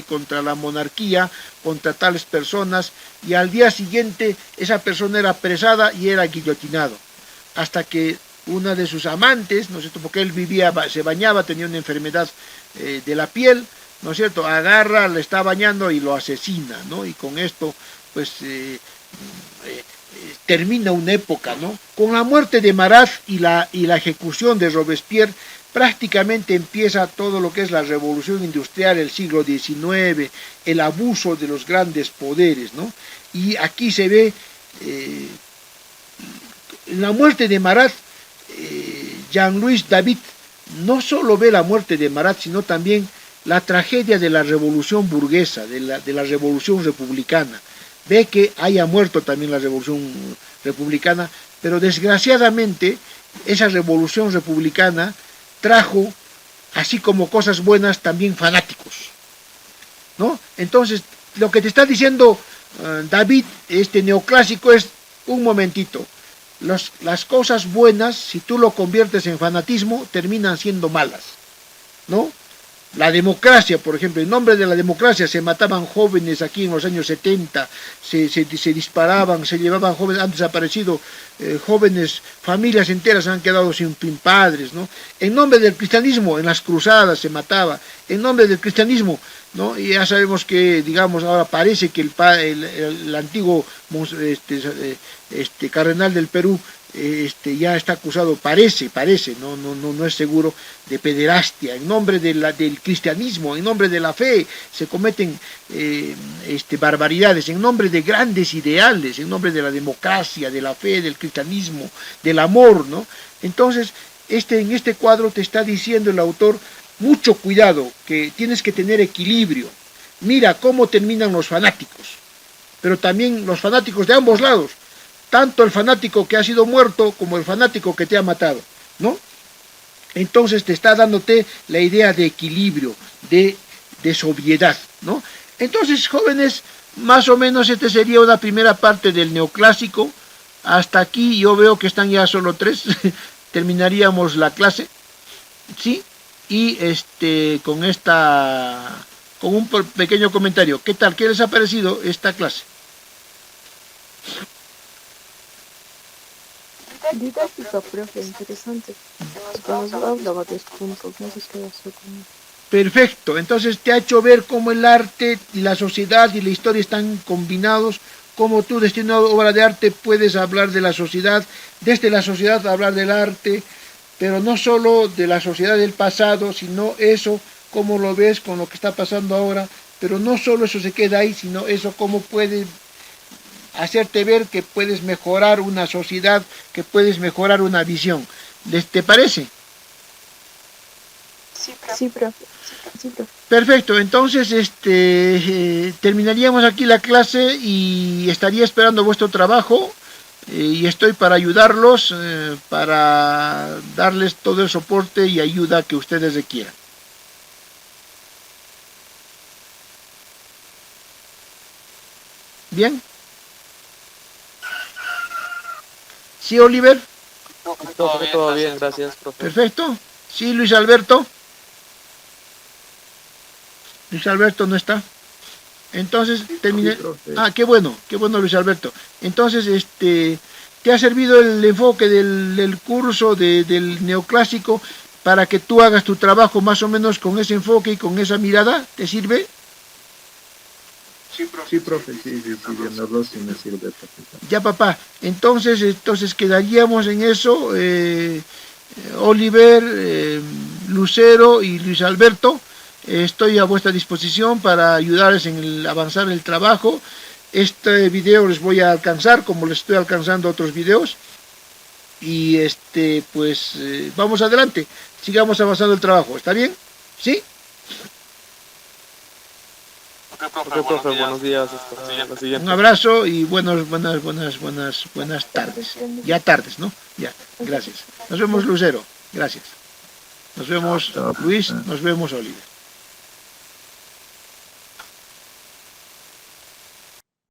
contra la monarquía, contra tales personas, y al día siguiente esa persona era apresada y era guillotinado, hasta que una de sus amantes, ¿no es cierto?, porque él se bañaba, tenía una enfermedad de la piel, ¿no es cierto?, agarra, le está bañando y lo asesina, ¿no? Y con esto, pues, termina una época, ¿no? Con la muerte de Marat y la ejecución de Robespierre, prácticamente empieza todo lo que es la revolución industrial del siglo XIX, el abuso de los grandes poderes, ¿no? Y aquí se ve la muerte de Marat. Jean-Louis David no solo ve la muerte de Marat, sino también la tragedia de la revolución burguesa, de la revolución republicana. Ve que haya muerto también la revolución republicana, pero desgraciadamente esa revolución republicana trajo, así como cosas buenas, también fanáticos, ¿no? Entonces, lo que te está diciendo David, este neoclásico, es, un momentito, las cosas buenas, si tú lo conviertes en fanatismo, terminan siendo malas, ¿no? La democracia, por ejemplo, en nombre de la democracia se mataban jóvenes aquí en los años 70, se disparaban, se llevaban jóvenes, han desaparecido jóvenes, familias enteras han quedado sin padres, ¿no? En nombre del cristianismo, en las cruzadas se mataba, en nombre del cristianismo, ¿no? Y ya sabemos que, digamos, ahora parece que el antiguo cardenal del Perú ya está acusado, parece, no es seguro, de pederastia, en nombre del cristianismo, en nombre de la fe, se cometen barbaridades, en nombre de grandes ideales, en nombre de la democracia, de la fe, del cristianismo, del amor, ¿no? Entonces, en este cuadro te está diciendo el autor, mucho cuidado, que tienes que tener equilibrio. Mira cómo terminan los fanáticos, pero también los fanáticos de ambos lados, tanto el fanático que ha sido muerto como el fanático que te ha matado, ¿no? Entonces te está dándote la idea de equilibrio, de sobriedad, ¿no? Entonces, jóvenes, más o menos esta sería una primera parte del neoclásico. Hasta aquí yo veo que están ya solo 3, terminaríamos la clase, ¿sí? Y con un pequeño comentario, ¿qué tal? ¿Qué les ha parecido esta clase? Didáctica, profe, interesante. Nos habla varios puntos, no sé qué va a hacer conmigo. Perfecto, entonces te ha hecho ver cómo el arte y la sociedad y la historia están combinados, cómo tú, destinado a obra de arte, puedes hablar de la sociedad, desde la sociedad hablar del arte, pero no solo de la sociedad del pasado, sino eso, cómo lo ves con lo que está pasando ahora, pero no solo eso se queda ahí, sino eso cómo puede hacerte ver que puedes mejorar una sociedad, que puedes mejorar una visión. ¿Te parece? Sí, profe. Perfecto, entonces terminaríamos aquí la clase y estaría esperando vuestro trabajo y estoy para ayudarlos, para darles todo el soporte y ayuda que ustedes requieran. ¿Bien? ¿Sí, Oliver? Todo bien, gracias, profe. Perfecto. ¿Sí, Luis Alberto? Luis Alberto no está. Entonces, terminé. Ah, qué bueno Luis Alberto. Entonces, ¿te ha servido el enfoque del curso del neoclásico para que tú hagas tu trabajo más o menos con ese enfoque y con esa mirada? ¿Te sirve? Sí, profe, sí, viéndolo sí me sirve, profesor. Ya, papá. Entonces quedaríamos en eso. Oliver, Lucero y Luis Alberto. Estoy a vuestra disposición para ayudarles en avanzar el trabajo. Este video les voy a alcanzar como les estoy alcanzando otros videos. Y vamos adelante. Sigamos avanzando el trabajo. ¿Está bien? ¿Sí? Profe, buenos días. Hasta la siguiente. Un abrazo y buenas tardes. Ya tardes, ¿no? Ya, gracias. Nos vemos, Lucero. Gracias. Nos vemos, Luis. Nos vemos, Oliver.